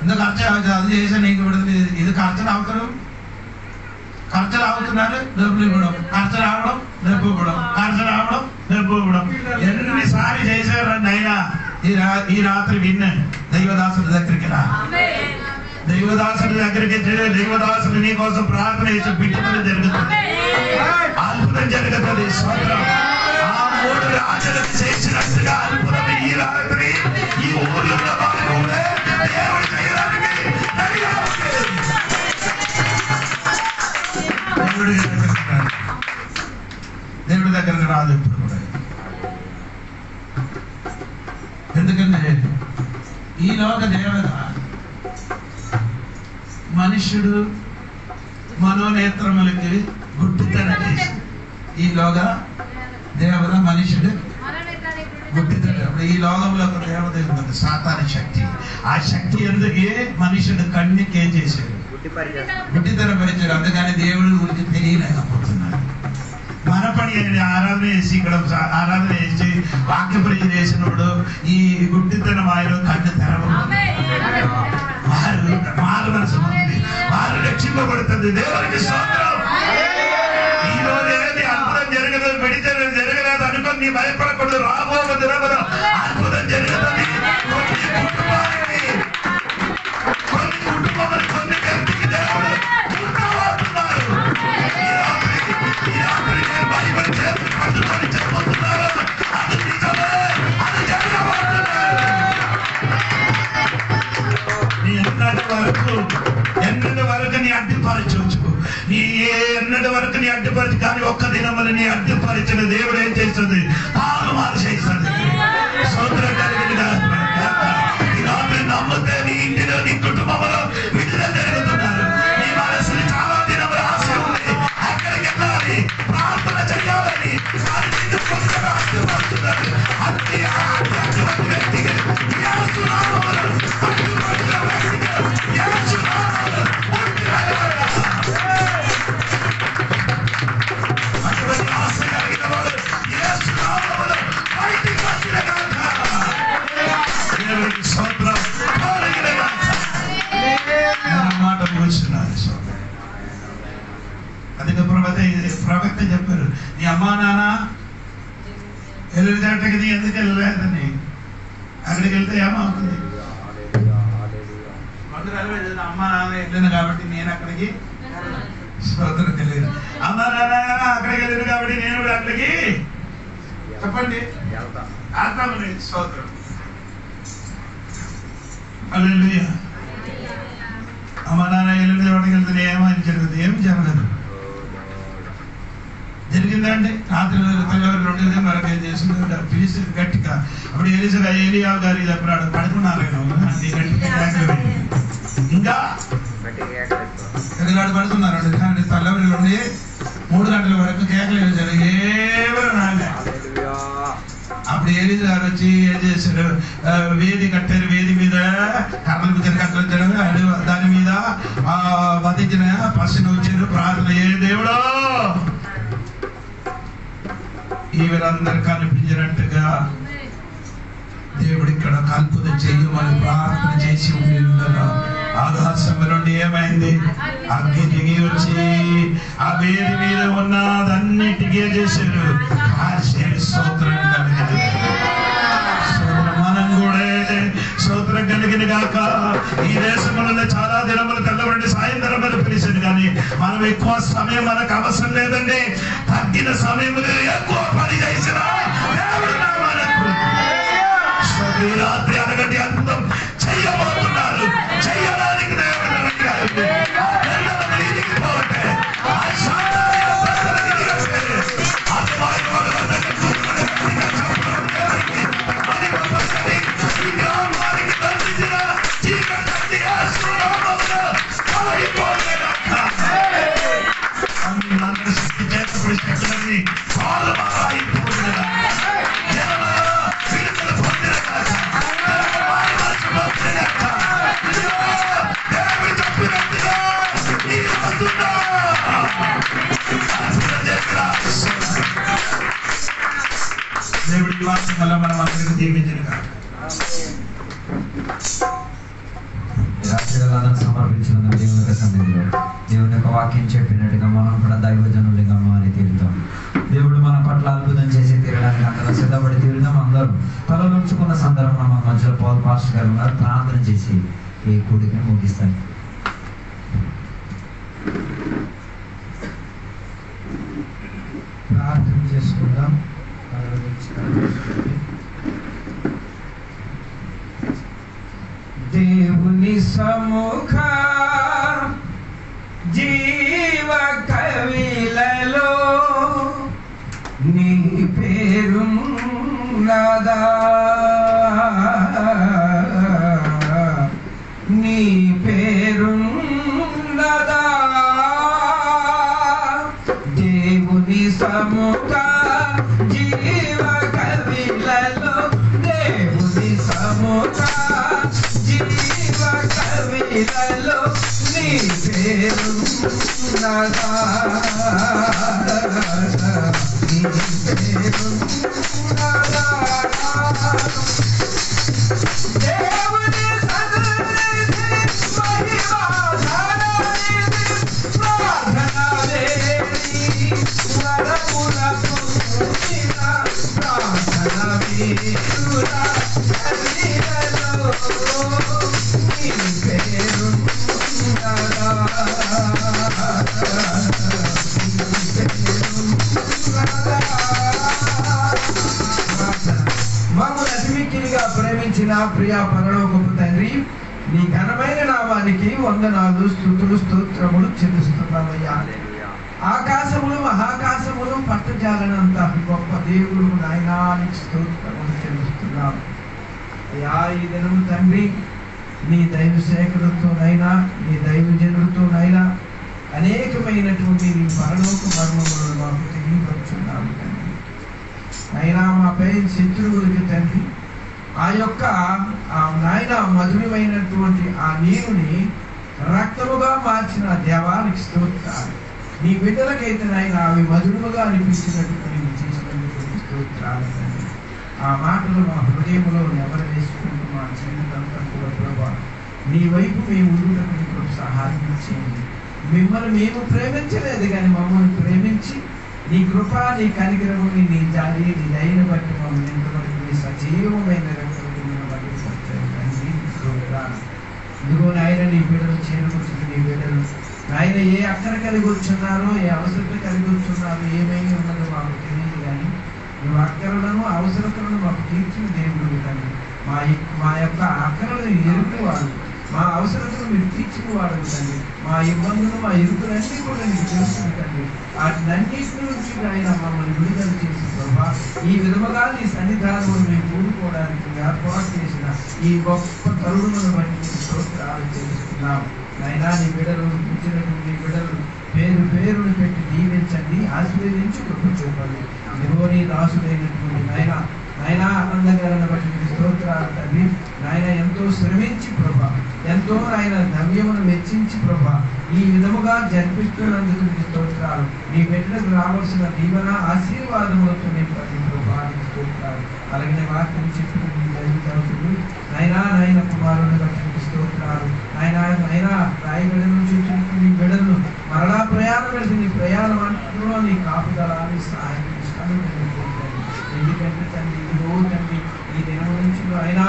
ఇంత ఖర్చు అవుతుంది, అది చేసా నీకు విడుదల. ఇది ఖర్చులు అవుతారు, ఖర్చులు అవుతున్నారు, డబ్బులు ఇవ్వడం, ఖర్చు రావడం, డబ్బు ఇవ్వడం, ఖర్చు రావడం, డబ్బు ఇవ్వడం. ఎన్నిసార్లు చేశారండి అయినా ఈ రాత్రి విన్న దైవదాసుడి దగ్గరికి రా. దైవదాసుడి దగ్గరికి దైవదాసుడు నీ కోసం ప్రార్థన చేసి బిడ్డలు జరుగుతుంది, అద్భుతం జరుగుతుంది. స్వతంత్రం ఆ 3 రాజులకు చేసినట్టుగా అద్భుతం ఈ రాత్రి ఈ ఊర్లో దేవుడు చేయడానికి దేవుడి దగ్గరకు రాదు ఇప్పుడు కూడా. ఎందుకంటే ఈ లోక దేవత మనుష్యుడు మనోనేత్రములకి గుడ్డితనం చేసి ఈ లోక దేవత మనుష్యుడు గుడ్డితనం. ఈ లోకంలో ఒక దేవత ఉంది, సాతాను శక్తి. ఆ శక్తి ఎందుకే మనుషుడు కన్నుకి ఏం చేశాడు? గుడ్డితనం పరిచాడు. అందుకని దేవుడి గురించి తెలియలేకపోతున్నాడు. మన మన పని ఆరాధన చేసి ఇక్కడ ఆరాధన చేసి వాక్య ప్రజలు చేసినప్పుడు ఈ గుడ్డితనం ఆయన కళ్ళు తెరవ మారు మనసు ఉంది, వారు రక్షింపబడుతుంది. దేవునికి స్తోత్రం. ఈ రోజు ఏది అద్భుతం జరగలేదు, మెడిటేరియన్ జరగలేదు అనుకుని నీ భయపడకూడదు. రాబోయే దినములో అద్భుతం జరుగుతుంది. కొన్ని కుటుంబాలు కొన్ని వ్యక్తికి దేవుడు ఉండబోతున్నారు. ఈ రాత్రి నేను బైబిల్ చేసి పట్టుకొని చెప్పబోతున్నాను. అది నిజమే, అది జరగబోతున్నారు. నీ ఎన్నటి వరకు నీ అడ్డుపరచవచ్చు, నీ ఎన్నటి వరకు నీ అడ్డుపరచు, కానీ ఒక్క దినములు నీ అడ్డుపరిచిన దేవుడు ఏం చేస్తుంది? తారుమారు చేస్తుంది. సోదరు కలిగిన నమ్మితే నీ ఇంటిలో నీ కుటుంబంలో విడుదల జరుగుతున్నారు. నీ మనసుని చాలా దినములు ఆశ ఉంది, అక్కడికి వెళ్ళాలి, ప్రార్థన చేయాలని, అడ్డుపడుతున్నారు. అటువంటి వ్యక్తికి అటువంటి ఆశ కలిగిన వాడు మాట ముగిస్తున్నాను. అందుకే ప్రవక్త చెప్పారు, నీ అమ్మా నాన్న వెళ్ళేటట్టుకి నీ ఎందుకు వెళ్ళలేదని. అక్కడికి వెళ్తే ఏమవుతుంది? అమ్మా నాన్న వెళ్ళాను కాబట్టి నేను అక్కడికి స్తోత్రం తెలియదు. అమ్మా నాన్న అక్కడికి వెళ్ళాను కాబట్టి నేను కూడా అక్కడికి చెప్పండి అర్థం లేదు. స్తోత్రం. హల్లెలూయా. అమ్మా నాన్న వెళ్ళిన చోటకి వెళ్తే ఏమని జరుగుతుంది? ఏం జరగదు. జరిగిందండి. రాత్రి తెల్లవారు 2 గంటల వరకు ఏం చేసింది? పిలిచి గట్టిగా అప్పుడు ఏలియా గారి చెప్పాడు, పడుకున్నారు ఇంకా ఎదుగాడు పడుతున్నారు. కానీ తెల్లవారి నుండి 3 గంటల వరకు కేకలు జరిగి ఎవరు రాలే. అప్పుడు ఏలియా గారు వచ్చి ఏం చేశారు? వేది కట్టారు. వేది మీద కర్రలు కూర్చొని కట్టలు దాని మీద వధించిన పశువులు వచ్చారు. ప్రార్థన, ఏ దేవుడో ఈ వీరందరూ కనిపించినట్టుగా దేవుడు ఇక్కడ కల్పన చెయ్యమని ప్రార్థన చేసి ఉండగా ఆకాశం నుండి ఏమైంది? అగ్ని దిగి వచ్చి ఆ వేది మీద ఉన్నదన్నిటికీ చేశారు. స్తోత్రం కలిగింది. మనం కూడా స్తోత్రం కలిగిన కాక ఈ దేశంలో చాలా దినములు తెల్లవండి సాయంత్రం వరకు పిలిచింది, కానీ మనం ఎక్కువ సమయం మనకు అవసరం లేదండి. తగ్గిన సమయంలో ఎక్కువ పని చేసిన రాత్రి అడగండి అద్భుతం చెయ్యబోతున్నారు. చెయ్యడానికి దేవుడి వాక్యం వల్ల మనం అందరికీ దీవించిన సమర్పించిన దేవుని యొక్క సన్నిధిలో దేవుని యొక్క వాక్యం చెప్పినట్టుగా మనం కూడా దైవజనులుగా మారి తీరుతాం. దేవుడు మన పట్ల అద్భుతం చేసి తీరడానికి అందరూ సిద్ధపడి తీరుదాం. అందరూ తలలుంచుకున్న సందర్భంలో మన మధ్యలో పౌల్ పాస్టర్ గారు ఉన్నారు. ప్రార్థన చేసి ఈ కూడికను ముగిస్తారు. ప్రార్థన చేసుకుందాం. దేవుని సముఖ జీవ కవిలలో నీ పేరు నదా, నీ పేరు నదా. దేవుని సముఖ జీవ కవిలలో, దేవుని సముఖ జీవ కవిలలో నీ పేరు నదా. ప్రేమించిన ప్రియా పరలోకపు తండ్రి, నీ ఘనమైన నామానికి వందనాలు, స్తుతులు, స్తోత్రములు చెల్లిస్తున్నామయ్యా. ఆకాశములు మహాకాశములు పట్టజాలనంత గొప్ప దేవుడు నాయనా, నీకు స్తోత్రములు చెల్లిస్తున్నాము అయ్యా. ఈ దినము తండ్రి, నీ దైవ సేకరణతోనైనా, నీ దైవజనులతోనైనా అనేకమైనటువంటి నీ పరలోక మర్మములను మాకు తెలియపరుచున్నాము తండ్రి. అయినా మాపై శత్రువులకి తండ్రి ఆ యొక్క నాయన మధురమైనటువంటి ఆ నీరుని రక్తముగా మార్చిన దేవానికి స్తోత్రాలు. నీ బిడ్డలకైతే నాయన అవి మధురముగా అనిపించినట్టు నీవు చేసినటువంటి స్తోత్రాలు తండ్రి. ఆ మాటలు మా హృదయంలో ఎవరు వేసుకుంటూ మా జీవితంతా కూడా ప్రభా నీ వైపు మేము ఉండుటకు నీకు సహాయం చేయండి. మిమ్మల్ని మేము ప్రేమించలేదు కానీ మమ్మల్ని ప్రేమించి నీ కృప, నీ కనికరముని, నీ జాలి, నీ దయను బట్టి మమ్మల్ని ఎంతవరకు నీ సజీవమైన ఇదిగో నాయన నీ బిడ్డలు చేరుకుంటుంది. నీ బిడ్డలు నాయన ఏ అక్కర కలిగి వచ్చున్నారో, ఏ అవసరత కలిగి వచ్చున్నారో, ఏమేమి ఉన్నదో మాకు తెలియదు కానీ నువ్వు అక్కరలను అవసరతలను మాకు తీర్చిన దేవుడు తండ్రి. మా యొక్క అక్కరలను ఎరుకువాడు, మా అవసరతను మీరు తీర్చిన వాడు తండ్రి. మా ఇబ్బందులు, మా ఎరుకులన్నీ కూడా నీకు తెలుస్తుంది తండ్రి. వాటినన్నిటి నుంచి ఆయన మమ్మల్ని విడుదల చేసి ప్రభా ఈ విధముగా నీ సన్నిధానంలో మేము కూడుకోవడానికి ఏర్పాటు చేసిన ఈ గొప్ప తరుణులను బట్టి నీకు స్తోత్రాలు చెల్లిస్తున్నాం. అయినా నీ బిడ్డలు ఇచ్చినటువంటి బిడ్డలు పేరు పేరును పెట్టి దీవించండి, ఆశీర్వదించి కృప చూపండి. ఇదిగో నీ దాసుడైనటువంటి నాయన ఆనందకరణ బట్టి నీకు స్తోత్రాలు తండ్రి. నాయన ఎంతో శ్రమించి ప్రభా, ఎంతో ఆయన ద్రవ్యమును వెచ్చించి ప్రభా ఈ విధముగా జరిపిస్తున్నందుకు నీకు స్తోత్రాలు. నీ బిడ్డలకు రావాల్సిన దీవెన ఆశీర్వాదములతో నింపండి ప్రభా, నీకు స్తోత్రాలు. అలాగే వాక్యం చెప్పిన నీ దైవజనుడు నాయన కుమారుని బట్టి నీకు స్తోత్రాలు. ఆయన రాయబడి నుంచి వచ్చినటువంటి నీ బిడ్డలను మరలా ప్రయాణం పెడితే నీ ప్రయాణం అంటున్నా నీ కాపుదలాన్ని సహాయం ఇష్టాలు. ఎందుకంటే తండ్రి ఇదిగో తండ్రి ఈ దినం నుంచి ఆయన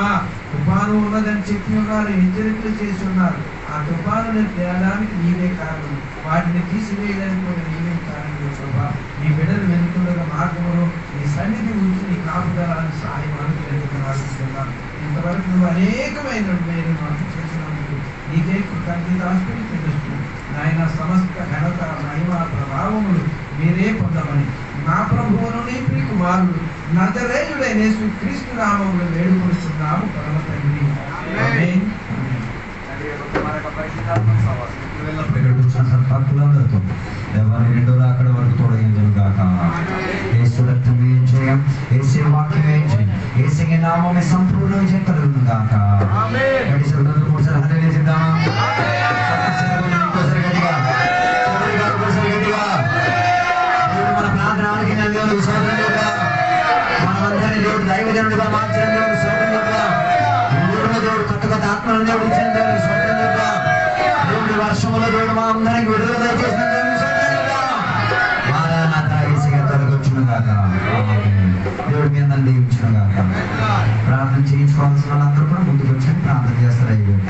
తుఫాను ఉన్నదని చెప్పి ఉన్నారు, హెచ్చరికలు చేసి ఉన్నారు. ఆ తుఫాను తేడానికి నీవే కారణం, వాటిని తీసివేయడానికి కూడా నీవే కారణం ప్రభా. నీ బిడ్డలు వెనుకుండగా మార్గంలో నీ సన్నిధి ఉంచి నీ కాపుదలాన్ని సహాయం అనుకుంటున్నాను. ఇంతవరకు నువ్వు అనేకమైన మేలు మాకు చేసినందుకు నీకే కృతజ్ఞతాస్తులు తెలుస్తుంది. నాయన సమస్త ఘనత, మహిమ, ప్రభావములు మీరే పొందమని నా ప్రభువును నీ ప్రియ కుమారుడు నజరేయుడైన యేసుక్రీస్తు నామములో వేడుకొనుచున్నాము పరమ తండ్రి. ఆమేన్. ఎవరి రెండో అక్కడ వరకు తోడగిందులు గాక. యేసు రక్తం జయం, యేసు వాక్యం జయం, యేసు నామమే సంపూర్ణ విజయం కలుగును గాక. మన ప్రాంతానికి మనమందరినీ దేవుడు దైవజనుడిగా మార్చిన దేవుడు, సోదరులుగా దేవుడు కొత్త కొత్త ఆత్మలను దేవుడు ఇచ్చిన దేవుడు, సోదరులుగా దేవుడి వర్షములో దేవుడు మా అందరికి విడుదల దయచేసిన దేవుడు, సోదరులుగా మారానాథ యేసుగా తొలగొచ్చును గాక. దేవుడు మీ అందరిని దీవించును గాక. ప్రార్థన చేయించుకోవాల్సిన వాళ్ళందరూ కూడా ముందుకు వచ్చి ప్రార్థన చేస్తారు. అయ్యారు